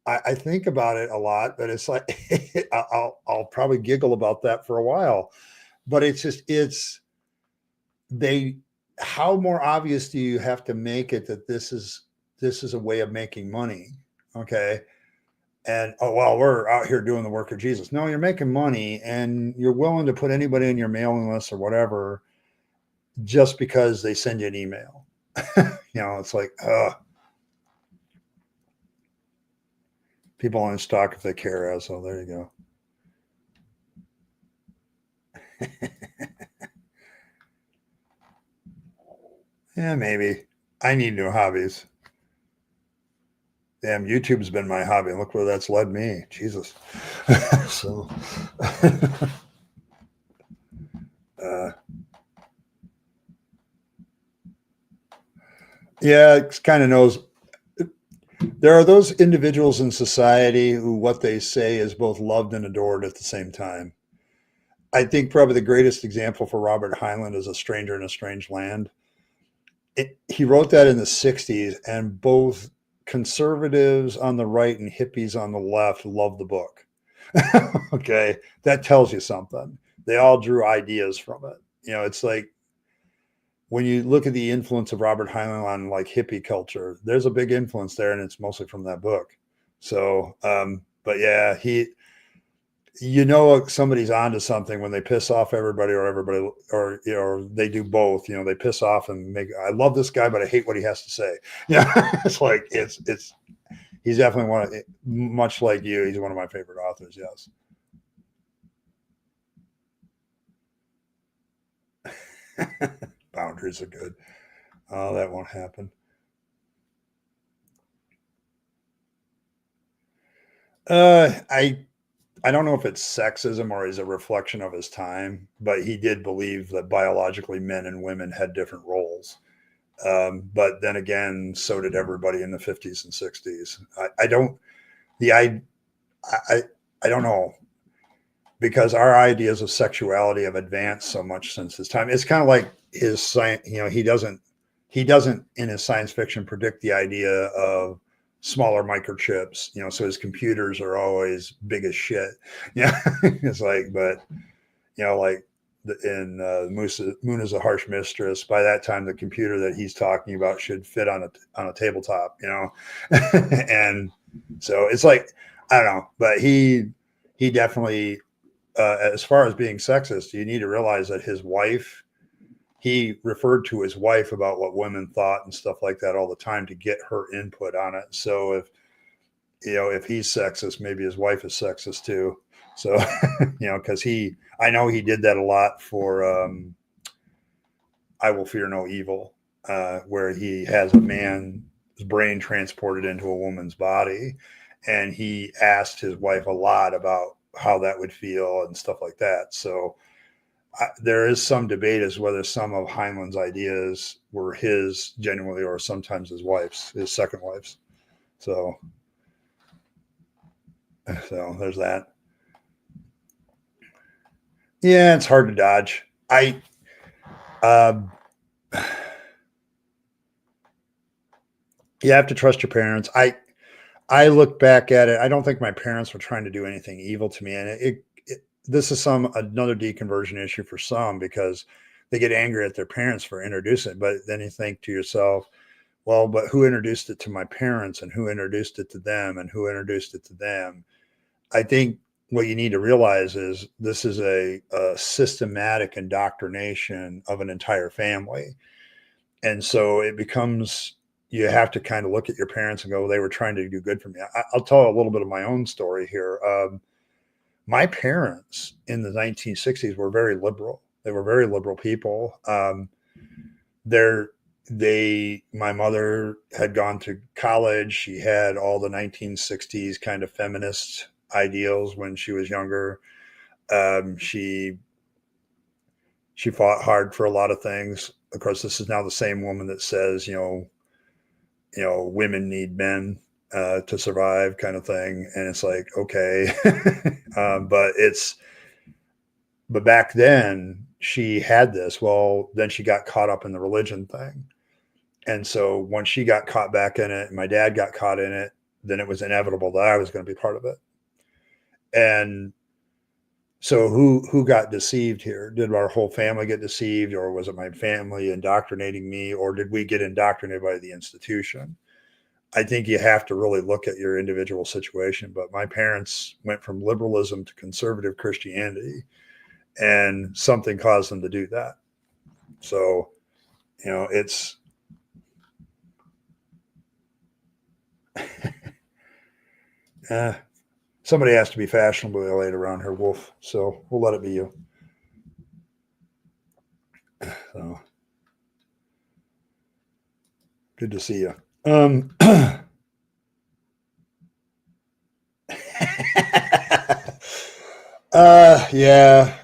I think about it a lot, but it's like I'll probably giggle about that for a while. But they how more obvious do you have to make it that this is a way of making money? Okay. And oh well, we're out here doing the work of Jesus. No, you're making money, and you're willing to put anybody in your mailing list or whatever just because they send you an email. It's like, people on stock if they care. So there you go. Yeah, maybe. I need new hobbies. Damn, YouTube's been my hobby. Look where that's led me. Jesus. So, yeah, it kind of knows. There are those individuals in society who what they say is both loved and adored at the same time. I think probably the greatest example for Robert Heinlein is A Stranger in a Strange Land. He wrote that in the 60s, and both conservatives on the right and hippies on the left loved the book. Okay, that tells you something. They all drew ideas from it. It's like when you look at the influence of Robert Heinlein on like hippie culture, there's a big influence there, and it's mostly from that book. So, but yeah, somebody's onto something when they piss off everybody, or they do both. They piss off and I love this guy, but I hate what he has to say. It's like he's definitely much like you. He's one of my favorite authors. Yes. Boundaries are good. Oh, that won't happen. I don't know if it's sexism or is a reflection of his time, but he did believe that biologically men and women had different roles. But then again, so did everybody in the 50s and 60s. I don't the I I don't know, because our ideas of sexuality have advanced so much since his time. It's kind of like his science. He doesn't in his science fiction predict the idea of smaller microchips. So his computers are always big as shit. Yeah, it's like, but like in Moon is a Harsh Mistress. By that time, the computer that he's talking about should fit on a tabletop. And so it's like, I don't know, but he definitely, as far as being sexist, you need to realize that he referred to his wife about what women thought and stuff like that all the time to get her input on it. So if he's sexist, maybe his wife is sexist too. So, because I know he did that a lot for I Will Fear No Evil, where he has a man's brain transported into a woman's body. And he asked his wife a lot about how that would feel and stuff like that. So there is some debate as whether some of Heinlein's ideas were his genuinely, or sometimes his second wife's. So there's that. Yeah, it's hard to dodge. Um, you have to trust your parents. I look back at it. I don't think my parents were trying to do anything evil to me, and this is another deconversion issue for some because they get angry at their parents for introducing it. But then you think to yourself, well, but who introduced it to my parents, and who introduced it to them, and who introduced it to them? I think what you need to realize is this is a systematic indoctrination of an entire family. And so it becomes, you have to kind of look at your parents and go, they were trying to do good for me. I'll tell a little bit of my own story here. My parents in the 1960s were very liberal. They were very liberal people. My mother had gone to college. She had all the 1960s kind of feminist ideals when she was younger. She fought hard for a lot of things. Of course, this is now the same woman that says, women need men to survive, kind of thing. And it's like, okay, but back then she had this. Well, then she got caught up in the religion thing. And so when she got caught back in it, and my dad got caught in it, then it was inevitable that I was going to be part of it. And so who got deceived here? Did our whole family get deceived, or was it my family indoctrinating me, or did we get indoctrinated by the institution? I think you have to really look at your individual situation. But my parents went from liberalism to conservative Christianity, and something caused them to do that. So, it's somebody has to be fashionably late around here, Wolf. So we'll let it be you. So, good to see you. Yeah.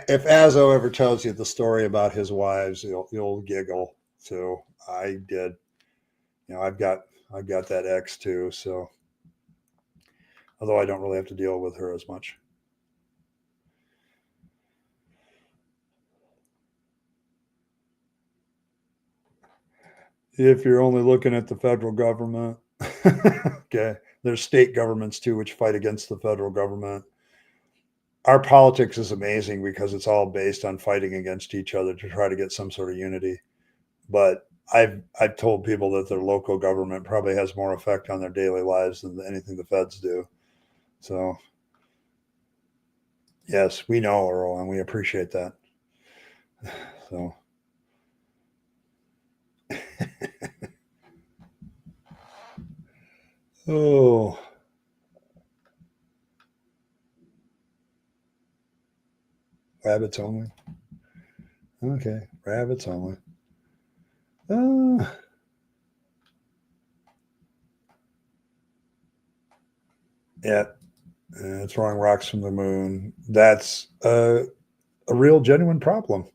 If Azo ever tells you the story about his wives, you'll giggle. So I did. I've got that ex too. So, although I don't really have to deal with her as much. If you're only looking at the federal government, okay, there's state governments too, which fight against the federal government. Our politics is amazing because it's all based on fighting against each other to try to get some sort of unity. But I've told people that their local government probably has more effect on their daily lives than anything the feds do. So, yes, we know, Earl, and we appreciate that. So, oh, rabbits only. Okay, rabbits only. Yeah, throwing rocks from the moon. That's a real, genuine problem.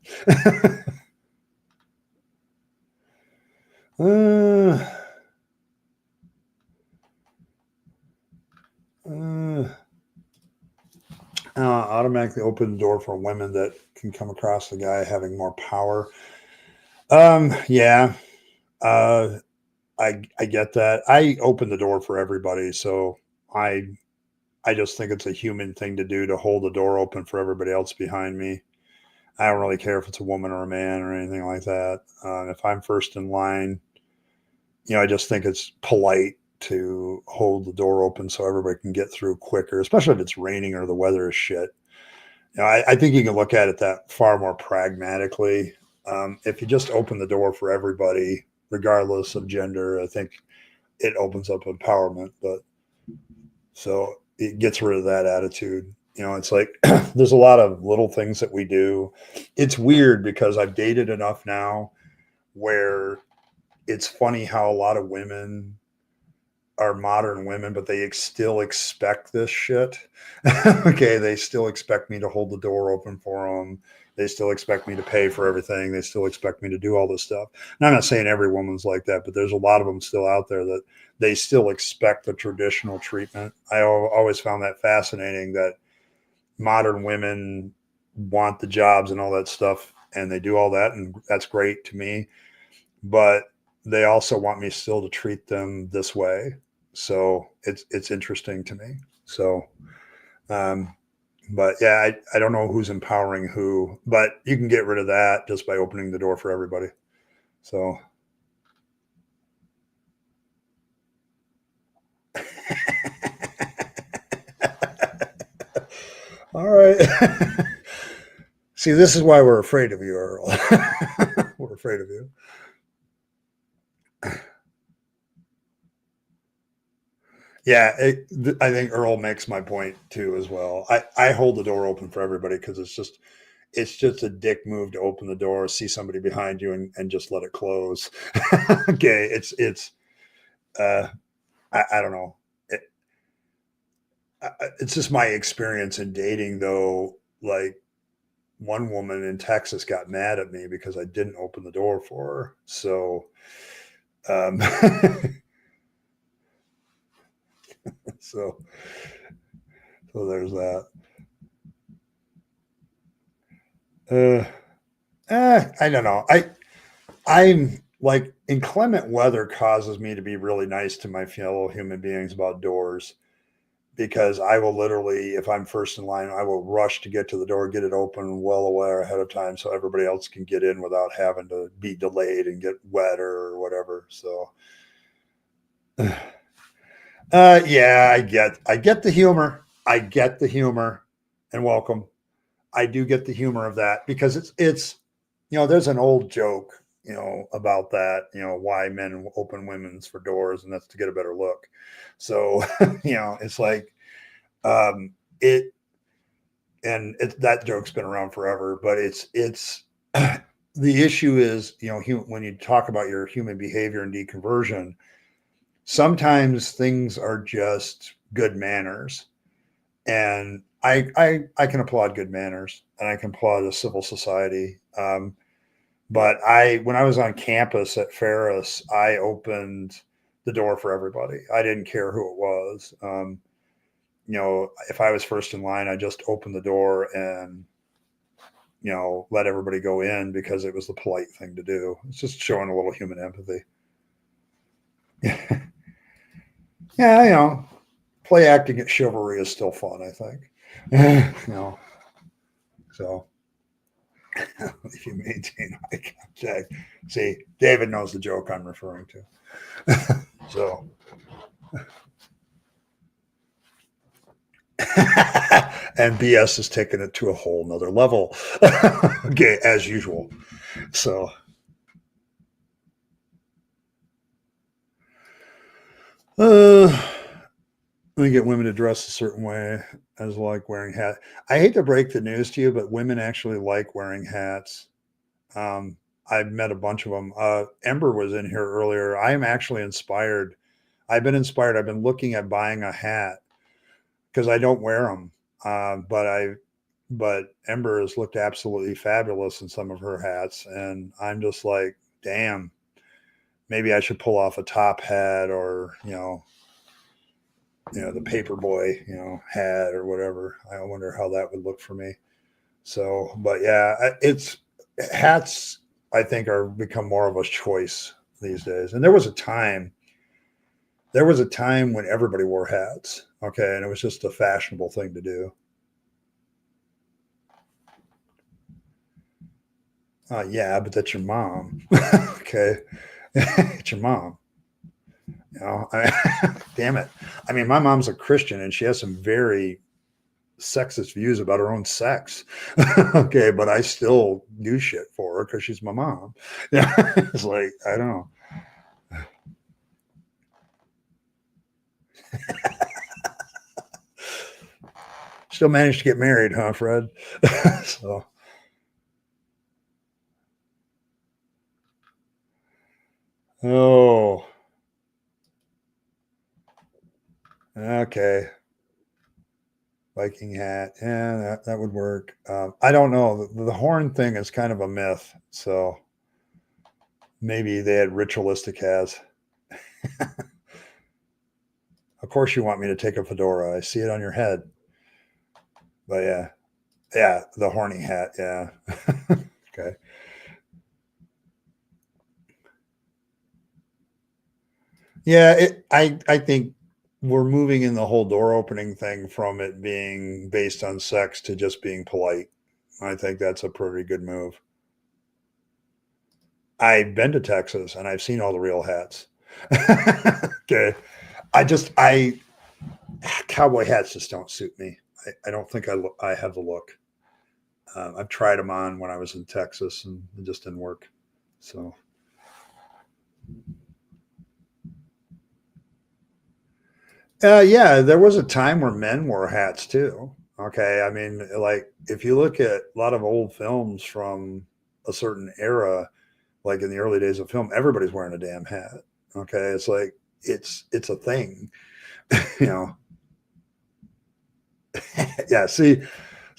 Automatically open the door for women that can come across the guy having more power. Yeah, I get that. I open the door for everybody, so I just think it's a human thing to do, to hold the door open for everybody else behind me. I don't really care if it's a woman or a man or anything like that. If I'm first in line, I just think it's polite to hold the door open so everybody can get through quicker, especially if it's raining or the weather is shit. I think you can look at it that far more pragmatically. If you just open the door for everybody, regardless of gender, I think it opens up empowerment. But so it gets rid of that attitude. It's like there's a lot of little things that we do. It's weird because I've dated enough now where it's funny how a lot of women are modern women, but they still expect this shit. Okay, they still expect me to hold the door open for them. They still expect me to pay for everything. They still expect me to do all this stuff. And I'm not saying every woman's like that, but there's a lot of them still out there that they still expect the traditional treatment. I always found that fascinating, that modern women want the jobs and all that stuff, and they do all that, and that's great to me. But they also want me still to treat them this way. So it's interesting to me. So, but yeah, I don't know who's empowering who, but you can get rid of that just by opening the door for everybody. So, all right. See, this is why we're afraid of you, Earl. We're afraid of you. Yeah, I think Earl makes my point too as well. I hold the door open for everybody because it's just a dick move to open the door, see somebody behind you, and just let it close. Okay, uh, I don't know. It, it's just my experience in dating, though. Like one woman in Texas got mad at me because I didn't open the door for her. So, um, so so there's that. Uh, I don't know. I'm like inclement weather causes me to be really nice to my fellow human beings about doors because I will literally, if I'm first in line, I will rush to get to the door, get it open well aware ahead of time so everybody else can get in without having to be delayed and get wetter or whatever. So, yeah, I get the humor. I get the humor, and welcome. I do get the humor of that because it's there's an old joke about that, why men open women's for doors, and that's to get a better look. So it's like it and that joke's been around forever, but it's the issue is when you talk about your human behavior and deconversion, sometimes things are just good manners, and I can applaud good manners and I can applaud a civil society. But when I was on campus at Ferris, I opened the door for everybody. I didn't care who it was. If I was first in line, I just opened the door and let everybody go in because it was the polite thing to do. It's just showing a little human empathy. Yeah, play acting at chivalry is still fun, I think. So if you maintain eye contact, see, David knows the joke I'm referring to. So, and BS is taking it to a whole nother level. Okay, as usual. So, we get women to dress a certain way as like wearing hat. I hate to break the news to you, but women actually like wearing hats. I've met a bunch of them. Ember was in here earlier. I am actually inspired. I've been inspired. I've been looking at buying a hat because I don't wear them. But Ember has looked absolutely fabulous in some of her hats, and I'm just like, damn, maybe I should pull off a top hat or the paperboy hat or whatever. I wonder how that would look for me. So, but yeah, it's hats. I think are become more of a choice these days. And there was a time when everybody wore hats. Okay, and it was just a fashionable thing to do. Yeah, but that's your mom. Okay, it's your mom. Damn it. I mean, my mom's a Christian and she has some very sexist views about her own sex. Okay, but I still do shit for her because she's my mom. Yeah, it's like I don't know. Still managed to get married, huh, Fred? So, oh, okay. Viking hat. Yeah, that would work. I don't know. The horn thing is kind of a myth. So maybe they had ritualistic hats. Of course, you want me to take a fedora. I see it on your head. But yeah, yeah, the horny hat. Yeah. Okay. Yeah, I think we're moving in the whole door opening thing from it being based on sex to just being polite. I think that's a pretty good move. I've been to Texas and I've seen all the real hats. Okay. I cowboy hats just don't suit me. I don't think I have the look. I've tried them on when I was in Texas and it just didn't work. So, yeah, there was a time where men wore hats too. Okay. I mean, like if you look at a lot of old films from a certain era, like in the early days of film, everybody's wearing a damn hat. Okay. It's like, it's a thing, you know? Yeah. See,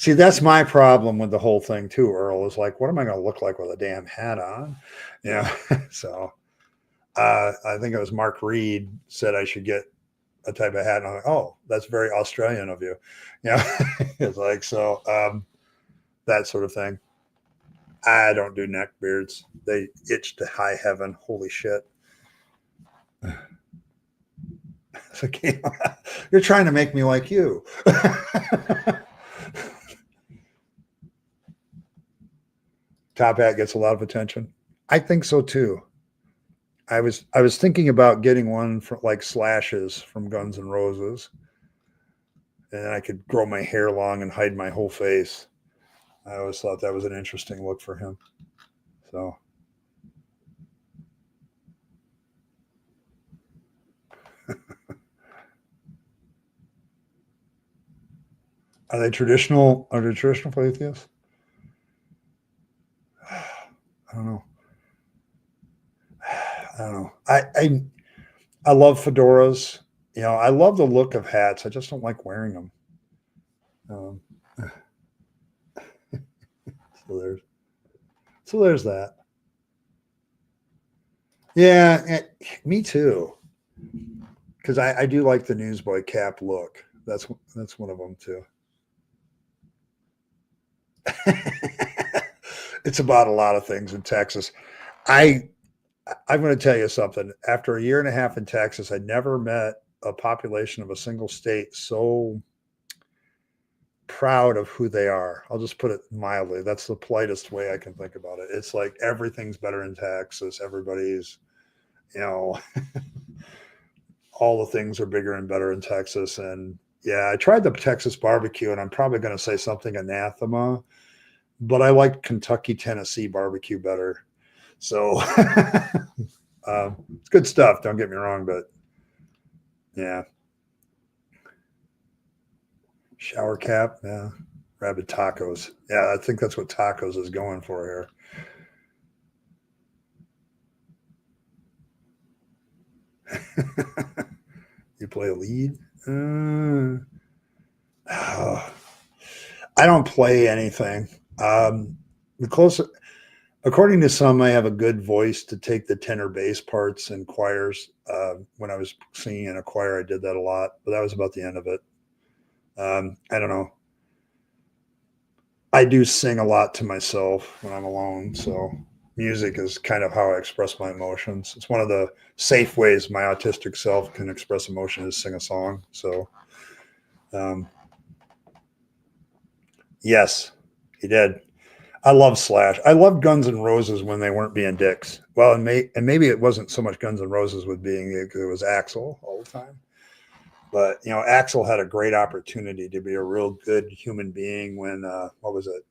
that's my problem with the whole thing too, Earl, is like, what am I going to look like with a damn hat on? Yeah. So, I think it was Mark Reed said I should get a type of hat. And I'm like, oh, that's very Australian of you. Yeah. It's like, so, that sort of thing. I don't do neck beards. They itch to high heaven. Holy shit. Okay. You're trying to make me like you. Top hat gets a lot of attention. I think so too. I was thinking about getting one for like Slashes from Guns N' Roses, and I could grow my hair long and hide my whole face. I always thought that was an interesting look for him. So, are they traditional? Are they traditional for atheists? I don't know. I don't know. I love fedoras. You know, I love the look of hats. I just don't like wearing them. Um, so there's that. Yeah, me too. Because I do like the newsboy cap look. That's one of them too. It's about a lot of things in Texas. I I'm going to tell you something. After a year and a half in Texas, I never met a population of a single state so proud of who they are. I'll just put it mildly. That's the politest way I can think about it. It's like everything's better in Texas. Everybody's, you know, all the things are bigger and better in Texas. And yeah, I tried the Texas barbecue, and I'm probably going to say something anathema, but I like Kentucky, Tennessee barbecue better. So it's good stuff. Don't get me wrong, but yeah, shower cap. Yeah, Rabyd tacos. Yeah, I think that's what tacos is going for here. You play a lead? Oh, I don't play anything. The closer, according to some, I have a good voice to take the tenor bass parts in choirs. When I was singing in a choir, I did that a lot, but that was about the end of it. I don't know. I do sing a lot to myself when I'm alone, so music is kind of how I express my emotions. It's one of the safe ways my autistic self can express emotion is sing a song. So, um, yes, he did. I love Slash. I loved Guns N' Roses when they weren't being dicks. Well, and maybe it wasn't so much Guns N' Roses with being it was Axl all the time. But you know, Axl had a great opportunity to be a real good human being when what was it?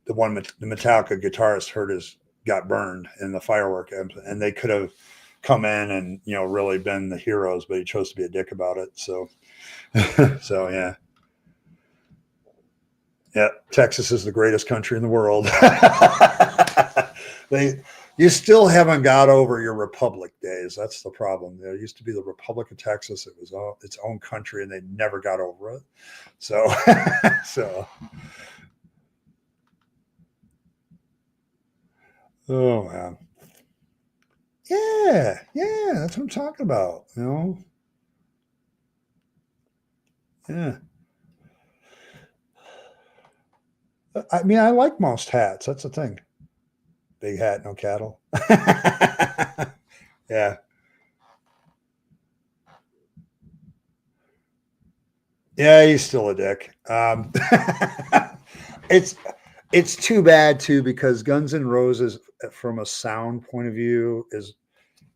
The Metallica guitarist hurt his got burned in the firework, and they could have come in and really been the heroes, but he chose to be a dick about it. So, so yeah, yeah. Texas is the greatest country in the world. they You still haven't got over your republic days. That's the problem. There used to be the Republic of Texas. It was its own country, and they never got over it. So, so, oh man, yeah, that's what I'm talking about. Yeah. I mean, I like most hats. That's the thing. Big hat, no cattle. Yeah. Yeah, he's still a dick. It's it's too bad too because Guns N' Roses, from a sound point of view, is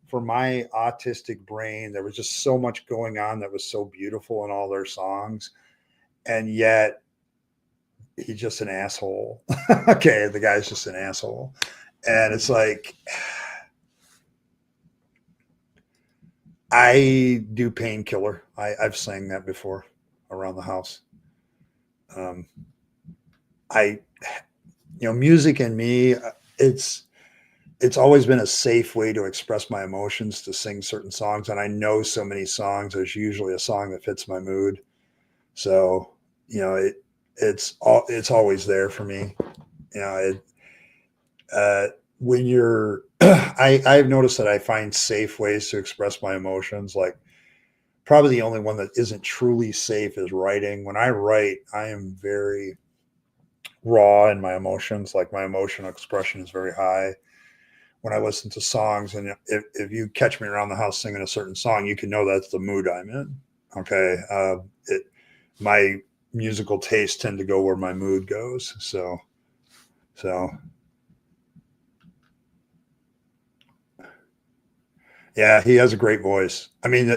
for my autistic brain. There was just so much going on that was so beautiful in all their songs, and yet he's just an asshole. Okay, the guy's just an asshole, and it's like I do Painkiller. I've sang that before around the house. Um, I music and me, it's it's always been a safe way to express my emotions to sing certain songs, and I know so many songs. There's usually a song that fits my mood, so it's always there for me. You know, uh, when you're, I've noticed that I find safe ways to express my emotions. Like probably the only one that isn't truly safe is writing. When I write, I am very raw in my emotions. Like my emotional expression is very high when I listen to songs. And if you catch me around the house singing a certain song, you can know that's the mood I'm in. Okay. My musical tastes tend to go where my mood goes. So yeah, he has a great voice. I mean,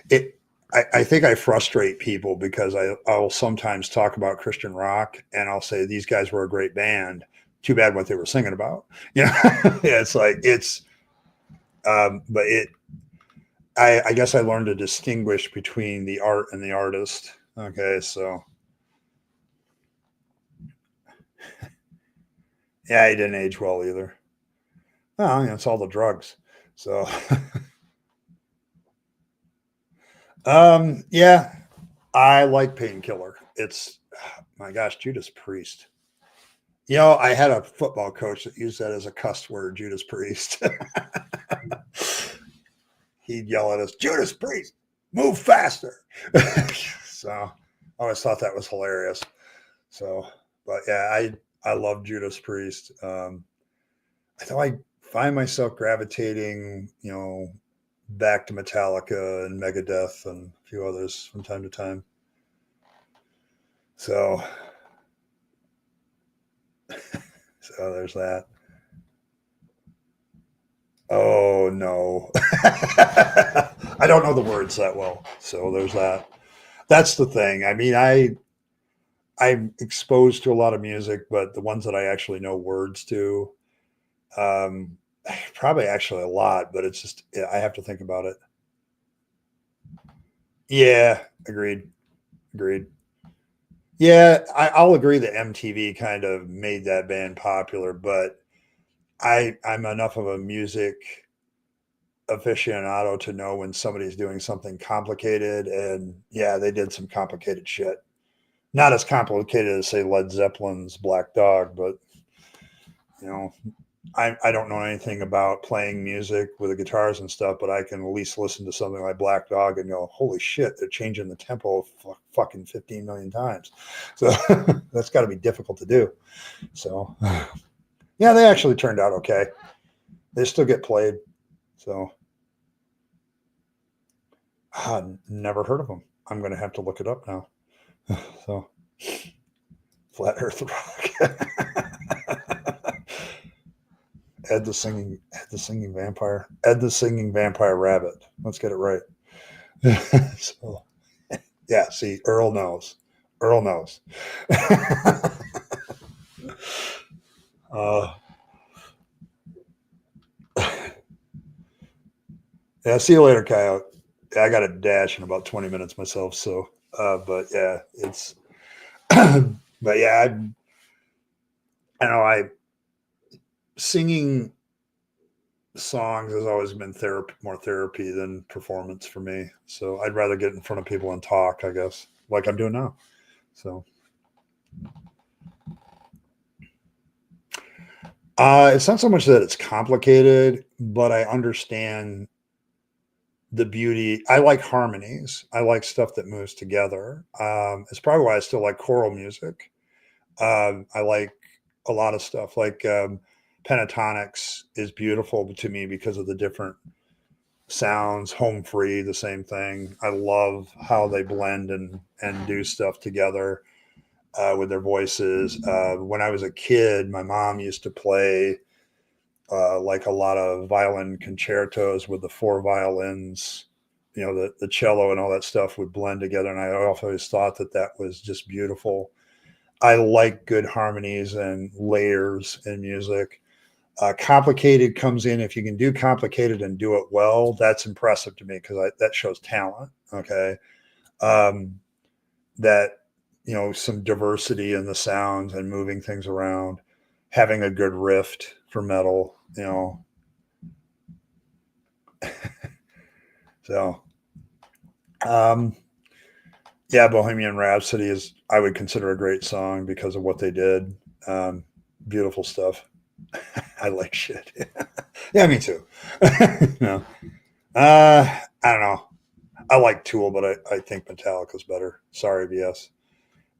it I think I frustrate people because I'll sometimes talk about Christian rock and I'll say these guys were a great band. Too bad what they were singing about. Yeah, it's like but I guess I learned to distinguish between the art and the artist. Okay, so yeah, he didn't age well either. Oh, it's all the drugs. So, yeah, I like Painkiller. It's my gosh, Judas Priest. I had a football coach that used that as a cuss word, Judas Priest. He'd yell at us, Judas Priest, move faster. So I always thought that was hilarious. So, but yeah, I love Judas Priest. I thought I find myself gravitating, back to Metallica and Megadeth and a few others from time to time. So, so there's that. Oh no, I don't know the words that well. So there's that. That's the thing. I mean, I'm exposed to a lot of music, but the ones that I actually know words to, um, probably actually a lot. But it's just I have to think about it. Yeah, agreed. Agreed. Yeah, I'll agree that MTV kind of made that band popular, but I'm enough of a music aficionado to know when somebody's doing something complicated, and yeah, they did some complicated shit. Not as complicated as say Led Zeppelin's Black Dog, but you know, I don't know anything about playing music with the guitars and stuff, but I can at least listen to something like Black Dog and go, holy shit, they're changing the tempo fucking 15 million times. So that's got to be difficult to do. So yeah, they actually turned out okay. They still get played. So never heard of them. I'm going to have to look it up now. So Flat Earth Rock. Ed the singing vampire, Ed the singing vampire rabbit. Let's get it right. So yeah, see, Earl knows. Earl knows. uh, yeah, see you later, Coyote. Yeah, I got a dash in about 20 minutes myself. So, but yeah, it's, but yeah, I know singing songs has always been more therapy than performance for me. So I'd rather get in front of people and talk, I guess, like I'm doing now. So, it's not so much that it's complicated, but I understand the beauty. I like harmonies. I like stuff that moves together. It's probably why I still like choral music. I like a lot of stuff like pentatonics is beautiful to me because of the different sounds. Home Free, the same thing. I love how they blend and do stuff together with their voices. When I was a kid, my mom used to play like a lot of violin concertos with the four violins. You know, the cello and all that stuff would blend together, and I always thought that that was just beautiful. I like good harmonies and layers in music. Complicated comes in. If you can do complicated and do it well, that's impressive to me because that shows talent. Okay. Um, that, you know, some diversity in the sounds and moving things around, having a good riff for metal, you know. So, um, yeah, Bohemian Rhapsody is, I would consider a great song because of what they did. Beautiful stuff. I like shit. Yeah, me too. No. I don't know. I like Tool, but I think Metallica's better. Sorry, BS.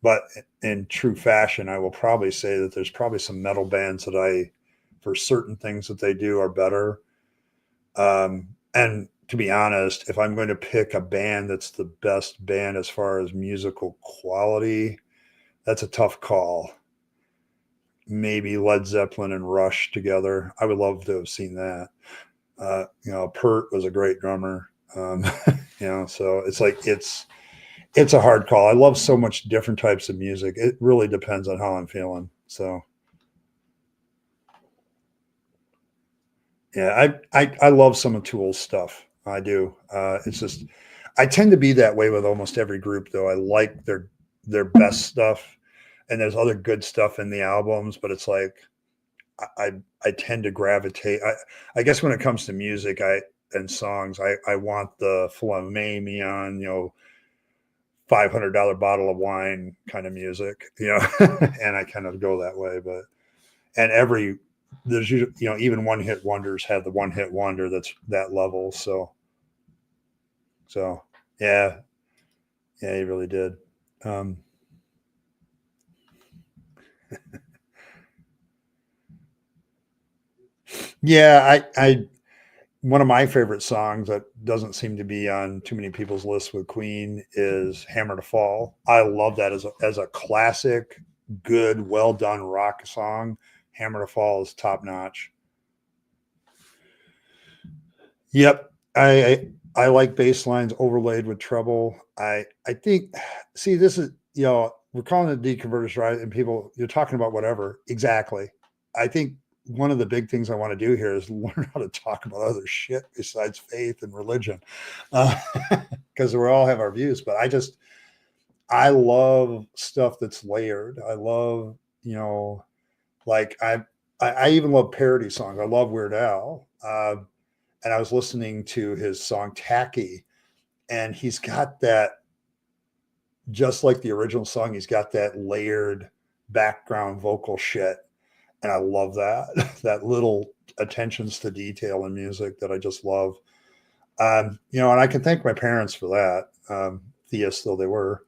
But in true fashion, I will probably say that there's probably some metal bands that for certain things that they do, are better. And to be honest, if I'm going to pick a band that's the best band as far as musical quality, that's a tough call. Maybe Led Zeppelin and Rush together. I would love to have seen that. You know, Pert was a great drummer. You know, so it's like it's a hard call. I love so much different types of music. It really depends on how I'm feeling. So yeah, I love some of Tool's stuff. I do. It's just I tend to be that way with almost every group, though. I like their best stuff, and there's other good stuff in the albums, but it's like I tend to gravitate. I guess when it comes to music, and songs, I want the filet mignon, you know, $500 bottle of wine kind of music, you know, and I kind of go that way. But and there's usually, you know, even one hit wonders have the one hit wonder that's that level. So yeah, yeah, he really did. Um, yeah, I one of my favorite songs that doesn't seem to be on too many people's lists with Queen is Hammer to Fall. I love that as a classic, good, well done rock song. Hammer to Fall is top notch. Yep. I like bass lines overlaid with treble. I think see this is, you know, we're calling it deconverters, right? And people, you're talking about whatever. Exactly. I think one of the big things I want to do here is learn how to talk about other shit besides faith and religion. Because we all have our views, but I love stuff that's layered. I love, you know, like I even love parody songs. I love Weird Al. And I was listening to his song Tacky, and he's got that, just like the original song, he's got that layered background vocal shit. And I love that, that little attentions to detail in music that I just love. You know, and I can thank my parents for that. Theists though they were.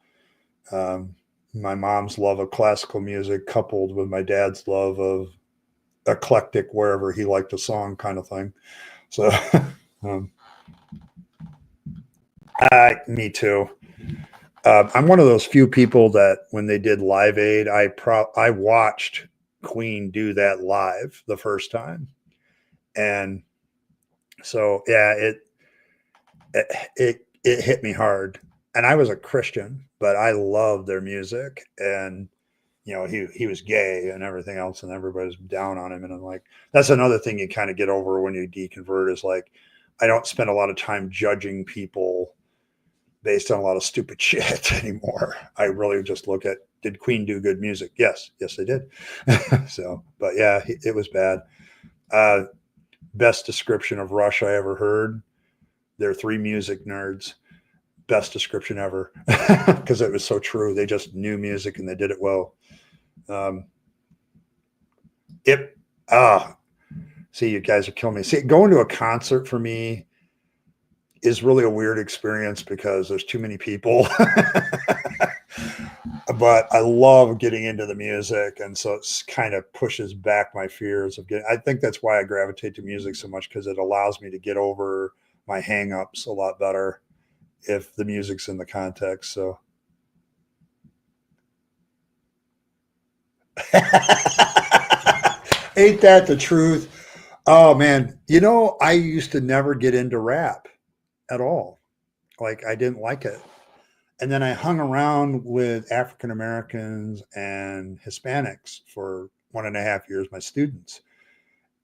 Um, my mom's love of classical music coupled with my dad's love of eclectic wherever he liked a song kind of thing. So, um, me too. I'm one of those few people that when they did Live Aid, I watched Queen do that live the first time, and so yeah, it hit me hard. And I was a Christian, but I loved their music, and you know he was gay and everything else, and everybody's down on him, and I'm like, that's another thing you kind of get over when you deconvert is like, I don't spend a lot of time judging people based on a lot of stupid shit anymore. I really just look at, did Queen do good music? Yes, they did. So, but yeah, it was bad. Uh, Best description of Rush I ever heard. They're three music nerds. Best description ever because it was so true. They just knew music and they did it well. Um, it see, you guys are killing me. See, going to a concert for me is really a weird experience because there's too many people. But I love getting into the music, and so it's kind of pushes back my fears of getting. I think that's why I gravitate to music so much because it allows me to get over my hang-ups a lot better if the music's in the context. So ain't that the truth? Oh man, I used to never get into rap at all. Like I didn't like it. And then I hung around with African Americans and Hispanics for 1.5 years, my students.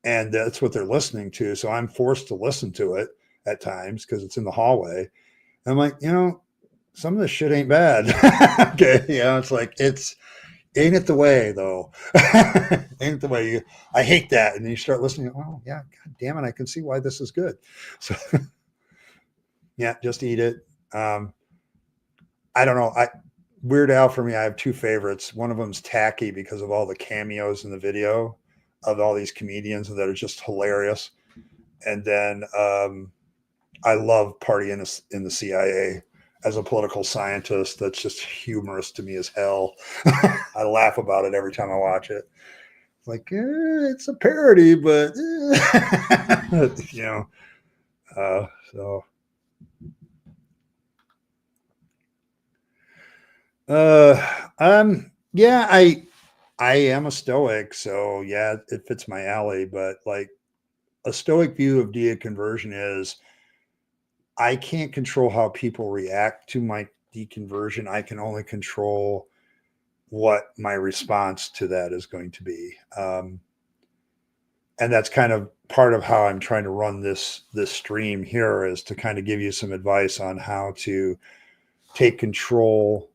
And that's what they're listening to. So I'm forced to listen to it at times because it's in the hallway. And I'm like, some of this shit ain't bad. Okay. It's like, ain't it the way though? Ain't it the way I hate that. And then you start listening. Oh yeah. God damn it. I can see why this is good. So yeah, just eat it. I don't know. Weird Al for me, I have two favorites. One of them's Tacky because of all the cameos in the video of all these comedians that are just hilarious. And then I love Party in the CIA as a political scientist. That's just humorous to me as hell. I laugh about it every time I watch it. Like, it's a parody, but so. Yeah, I am a Stoic, so yeah, it fits my alley. But like a Stoic view of deconversion is I can't control how people react to my deconversion. I can only control what my response to that is going to be. And that's kind of part of how I'm trying to run this stream here, is to kind of give you some advice on how to take control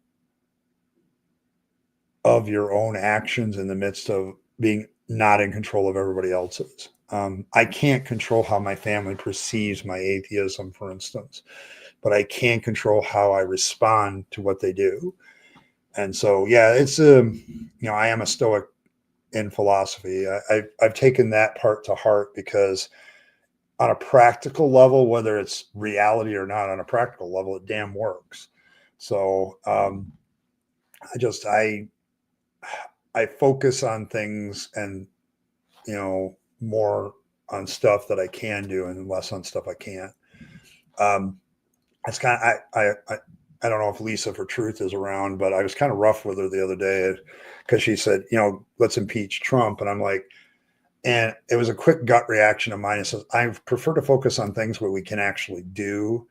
of your own actions in the midst of being not in control of everybody else's. I can't control how my family perceives my atheism, for instance, but I can control how I respond to what they do. And so, yeah, it's I am a Stoic in philosophy. I've taken that part to heart because on a practical level, whether it's reality or not, on a practical level, it damn works. So I focus on things and, more on stuff that I can do and less on stuff I can't. It's kind of, I don't know if Lisa for Truth is around, but I was kind of rough with her the other day because she said, let's impeach Trump. And I'm like, and it was a quick gut reaction of mine. It says, I prefer to focus on things where we can actually do.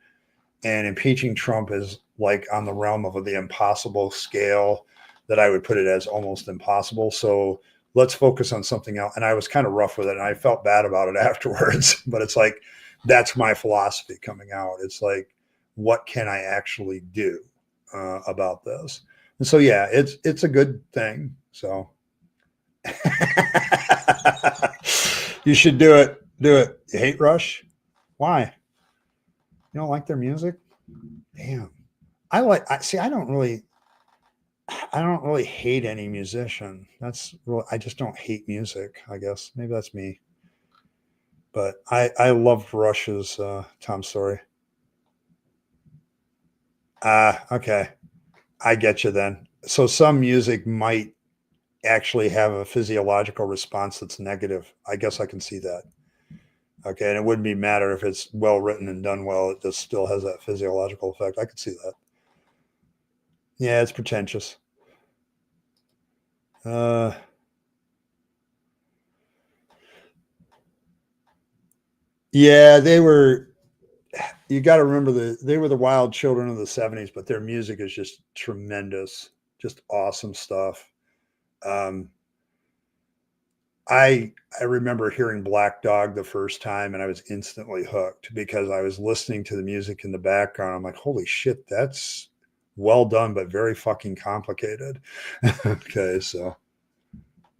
And impeaching Trump is like on the realm of the impossible scale that I would put it as almost impossible. So let's focus on something else. And I was kind of rough with it and I felt bad about it afterwards, but it's like, that's my philosophy coming out. It's like, what can I actually do about this? And so, yeah, it's a good thing. So you should do it. Do it. You hate Rush? Why? You don't like their music? Damn. I don't really hate any musician. I just don't hate music, I guess. Maybe that's me. But I loved Rush's Tom Story. Okay. I get you then. So some music might actually have a physiological response that's negative. I guess I can see that. Okay. And it wouldn't be matter if it's well written and done well. It just still has that physiological effect. I could see that. Yeah, it's pretentious. Yeah, you got to remember they were the wild children of the 70s, but their music is just tremendous, just awesome stuff. I remember hearing Black Dog the first time and I was instantly hooked because I was listening to the music in the background. I'm like, holy shit, that's well done, but very fucking complicated. Okay, so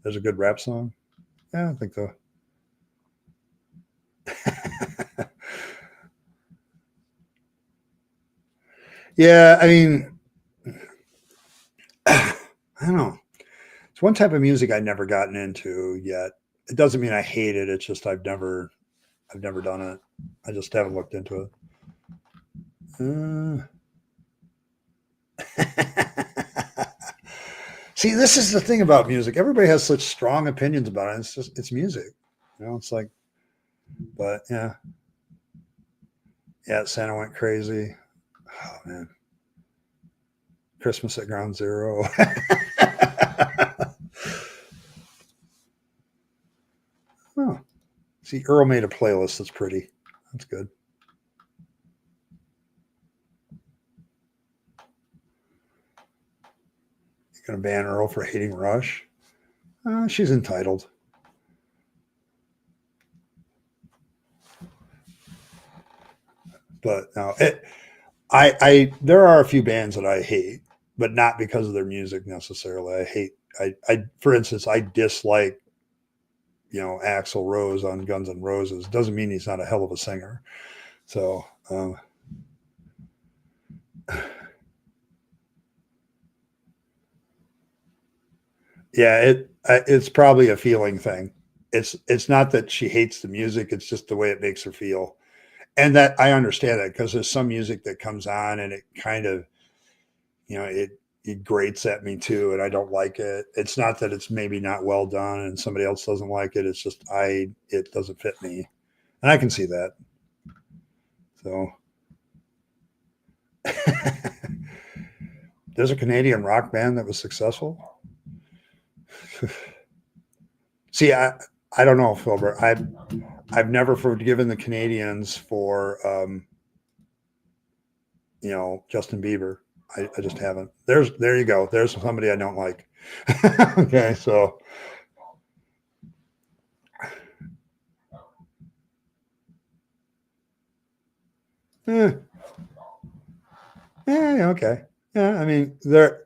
there's a good rap song. Yeah, I think so. Yeah, I mean, I don't know. It's one type of music I've never gotten into yet. It doesn't mean I hate it. It's just I've never done it. I just haven't looked into it. See, this is the thing about music. Everybody has such strong opinions about it. It's music. It's like, but yeah. Yeah, Santa went crazy. Oh man, Christmas at Ground Zero. Oh, see, Earl made a playlist that's pretty. That's good. You gonna ban Earl for hating Rush? She's entitled. But no, there are a few bands that I hate, but not because of their music necessarily. For instance, I dislike, Axl Rose on Guns N' Roses. Doesn't mean he's not a hell of a singer. So, yeah, it's probably a feeling thing. It's not that she hates the music; it's just the way it makes her feel, and that I understand that because there's some music that comes on and it kind of, it grates at me too, and I don't like it. It's not that it's maybe not well done and somebody else doesn't like it. It's just it doesn't fit me, and I can see that. So there's a Canadian rock band that was successful. See, I don't know, Philbert. I've never forgiven the Canadians for Justin Bieber. I just haven't. There you go. There's somebody I don't like. Okay, so eh, okay. Yeah, I mean, they're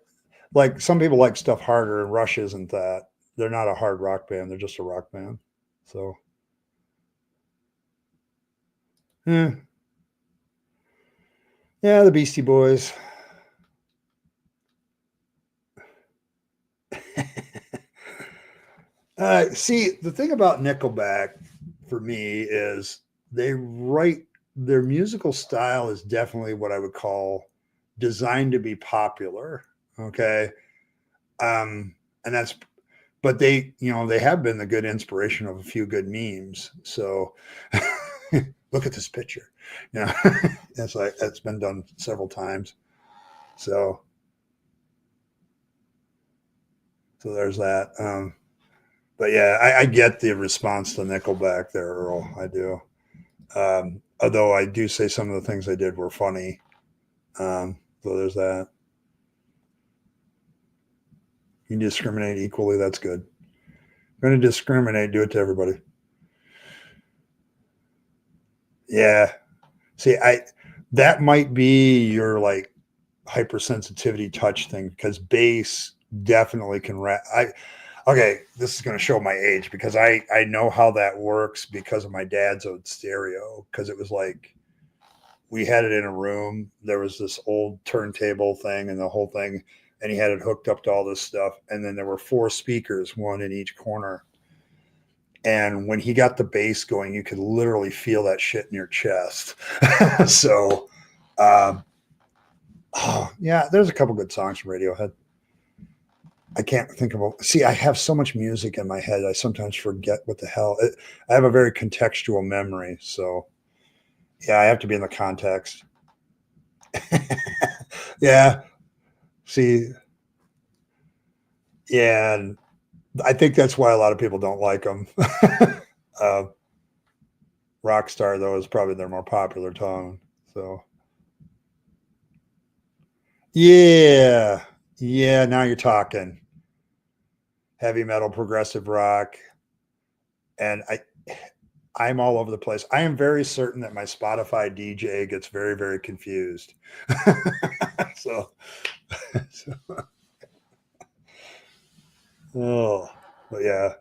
like some people like stuff harder, and Rush isn't that. They're not a hard rock band. They're just a rock band. So, yeah, yeah, the Beastie Boys. See, the thing about Nickelback for me is they write their musical style is definitely what I would call designed to be popular. Okay. And that's, but they have been the good inspiration of a few good memes. So look at this picture. It's like, that's been done several times. So, so there's that. But yeah, I get the response to Nickelback there, Earl. I do. Although I do say some of the things they did were funny. So there's that. You can discriminate equally. That's good. If you're going to discriminate, do it to everybody. Yeah. See, that might be your like hypersensitivity touch thing because bass definitely can okay, this is going to show my age because I know how that works because of my dad's old stereo because it was like we had it in a room. There was this old turntable thing and the whole thing, and he had it hooked up to all this stuff. And then there were 4 speakers, one in each corner. And when he got the bass going, you could literally feel that shit in your chest. So, um, oh, yeah, there's a couple good songs from Radiohead. I can't think of. See, I have so much music in my head. I sometimes forget what the hell. I have a very contextual memory, so yeah, I have to be in the context. Yeah. See, yeah, and I think that's why a lot of people don't like them. uh, Rockstar though is probably their more popular tone. So yeah, yeah. Now you're talking heavy metal, progressive rock, and I'm all over the place. I am very certain that my Spotify DJ gets very, very confused. so, so, oh, but yeah,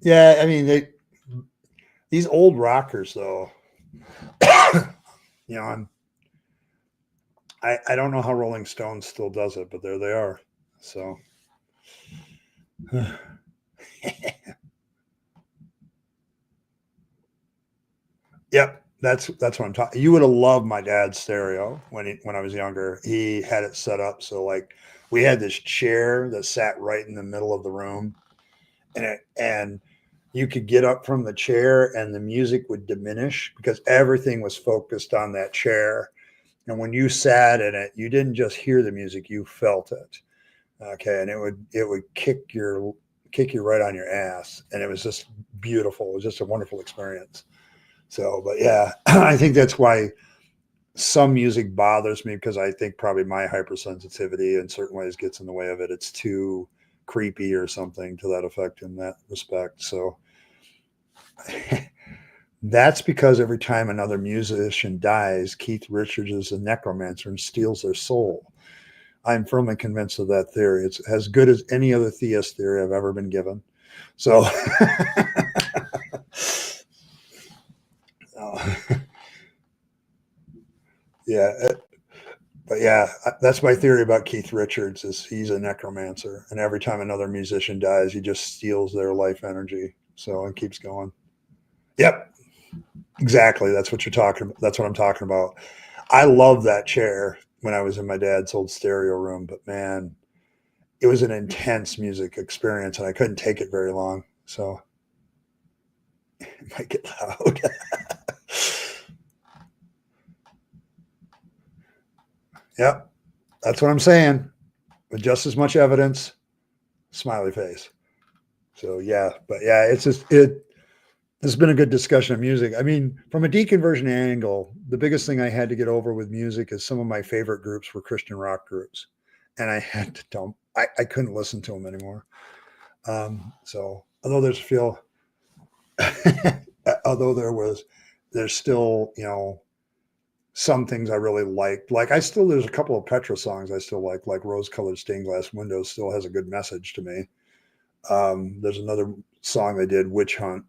yeah. I mean, these old rockers though. I'm I don't know how Rolling Stones still does it, but there they are. So, yep, that's what I'm talking. You would have loved my dad's stereo when I was younger. He had it set up so like we had this chair that sat right in the middle of the room, and you could get up from the chair and the music would diminish because everything was focused on that chair. And when you sat in it, you didn't just hear the music, you felt it. Okay. And it would kick you right on your ass. And it was just beautiful. It was just a wonderful experience. So, but yeah, I think that's why some music bothers me, because I think probably my hypersensitivity in certain ways gets in the way of it. It's too creepy or something to that effect in that respect. So that's because every time another musician dies, Keith Richards is a necromancer and steals their soul. I'm firmly convinced of that theory. It's as good as any other theist theory I've ever been given. So, yeah, but yeah, that's my theory about Keith Richards is he's a necromancer, and every time another musician dies, he just steals their life energy. So it keeps going. Yep, exactly. That's what you're talking about. That's what I'm talking about. I love that chair when I was in my dad's old stereo room, but man, it was an intense music experience, and I couldn't take it very long. So it might get loud. Yep, that's what I'm saying. With just as much evidence, smiley face. So yeah, but yeah, it's just it. This has been a good discussion of music. I mean, from a deconversion angle, the biggest thing I had to get over with music is some of my favorite groups were Christian rock groups, and I had to dump. I couldn't listen to them anymore. So although there's feel, although there's still some things I really liked. Like there's a couple of Petra songs I still like Rose Colored Stained Glass Windows still has a good message to me. There's another song they did, Witch Hunt,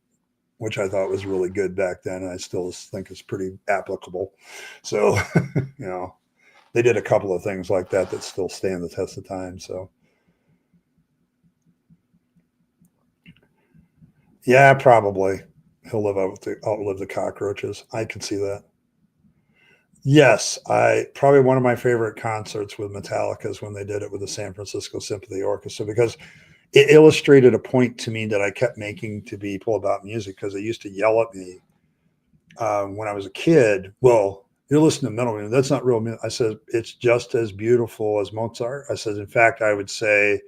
which I thought was really good back then. And I still think is pretty applicable. So, they did a couple of things like that still stand the test of time. So, yeah, probably he'll outlive the cockroaches. I can see that. Yes, I probably one of my favorite concerts with Metallica is when they did it with the San Francisco Symphony Orchestra, because it illustrated a point to me that I kept making to people about music, because they used to yell at me when I was a kid. Well, you're listening to metal music. That's not real music. I said, it's just as beautiful as Mozart. I said, in fact, I would say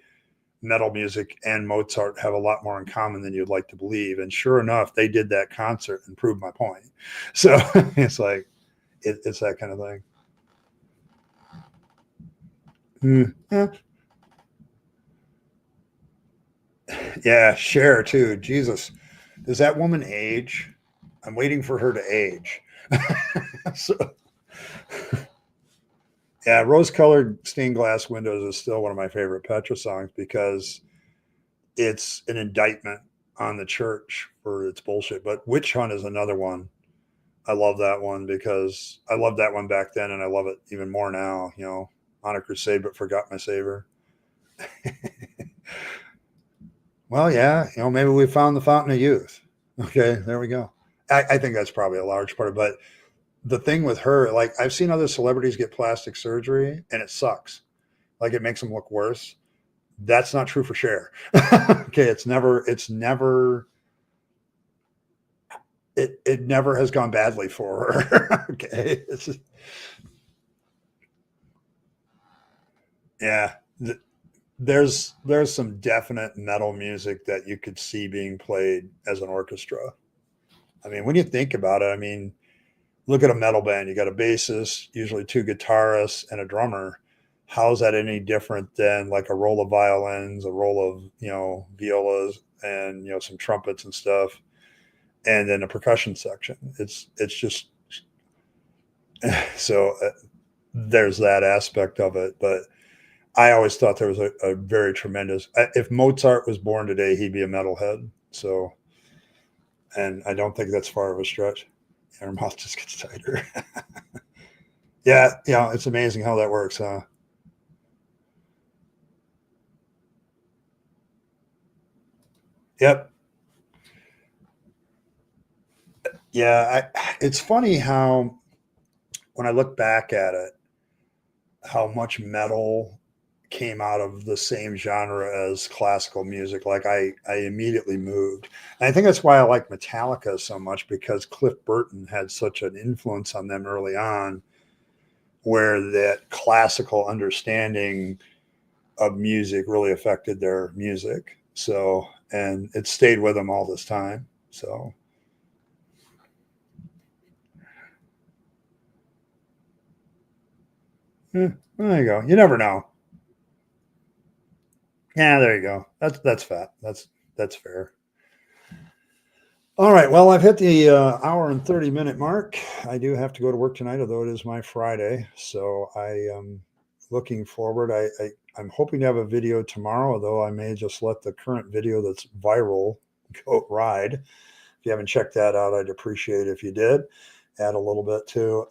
metal music and Mozart have a lot more in common than you'd like to believe. And sure enough, they did that concert and proved my point. So it's like, it's that kind of thing. Yeah. Yeah, Cher too. Jesus, does that woman age? I'm waiting for her to age. So, yeah, rose-colored stained glass windows is still one of my favorite Petra songs, because it's an indictment on the church for its bullshit. But Witch Hunt is another one. I love that one because I loved that one back then, and I love it even more now. On a crusade but forgot my savior. Well, yeah, maybe we found the fountain of youth. Okay, there we go. I think that's probably a large part of it. But the thing with her, like I've seen other celebrities get plastic surgery and it sucks. Like it makes them look worse. That's not true for Cher. Okay, it never has gone badly for her. Okay. It's just, yeah. There's some definite metal music that you could see being played as an orchestra. I mean, when you think about it, I mean, look at a metal band. You got a bassist, usually two guitarists, and a drummer. How's that any different than like a roll of violins, a roll of violas, and some trumpets and stuff, and then a percussion section? It's just so there's that aspect of it. But I always thought there was a very tremendous. If Mozart was born today, he'd be a metalhead. So, and I don't think that's far of a stretch. Her mouth just gets tighter. Yeah, it's amazing how that works, huh? Yep. Yeah, it's funny how when I look back at it, how much metal came out of the same genre as classical music. Like I immediately moved. And I think that's why I like Metallica so much, because Cliff Burton had such an influence on them early on, where that classical understanding of music really affected their music. So, and it stayed with them all this time. So, there you go. You never know. Yeah, there you go. That's fat. That's fair. All right. Well, I've hit the hour and 30-minute mark. I do have to go to work tonight, although it is my Friday. So I am looking forward. I'm hoping to have a video tomorrow, although I may just let the current video that's viral go ride. If you haven't checked that out, I'd appreciate it if you did. Add a little bit too.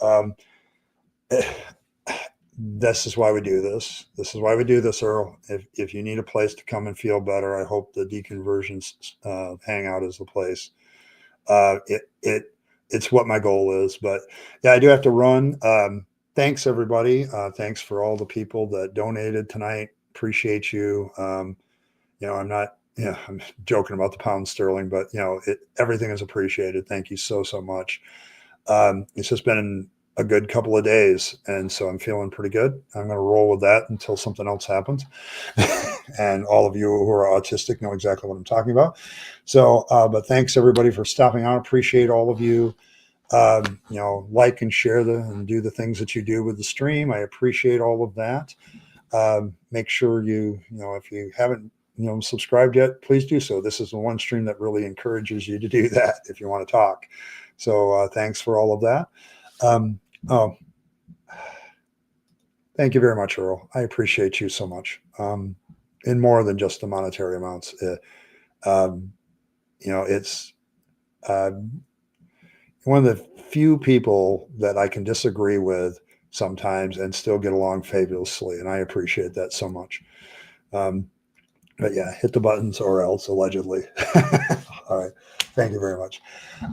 This is why we do this. This is why we do this, Earl. If you need a place to come and feel better, I hope the Deconversion Hangout is the place. It's what my goal is. But yeah, I do have to run. Thanks everybody. Thanks for all the people that donated tonight. Appreciate you. I'm not. Yeah, I'm joking about the pound sterling, but everything is appreciated. Thank you so much. It's just been a good couple of days, and so I'm feeling pretty good. I'm going to roll with that until something else happens. And all of you who are autistic know exactly what I'm talking about. So, but thanks everybody for stopping out. Appreciate all of you. Like and share and do the things that you do with the stream. I appreciate all of that. Make sure if you haven't subscribed yet, please do so. This is the one stream that really encourages you to do that if you want to talk. So thanks for all of that. Thank you very much, Earl. I appreciate you so much. In more than just the monetary amounts. It's one of the few people that I can disagree with sometimes and still get along fabulously. And I appreciate that so much. But yeah, hit the buttons or else, allegedly. All right. Thank you very much.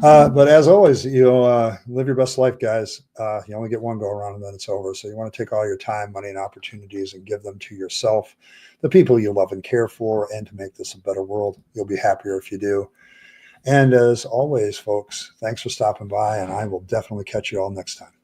But as always, live your best life, guys. You only get one go around and then it's over. So you want to take all your time, money, and opportunities and give them to yourself, the people you love and care for, and to make this a better world. You'll be happier if you do. And as always, folks, thanks for stopping by, and I will definitely catch you all next time.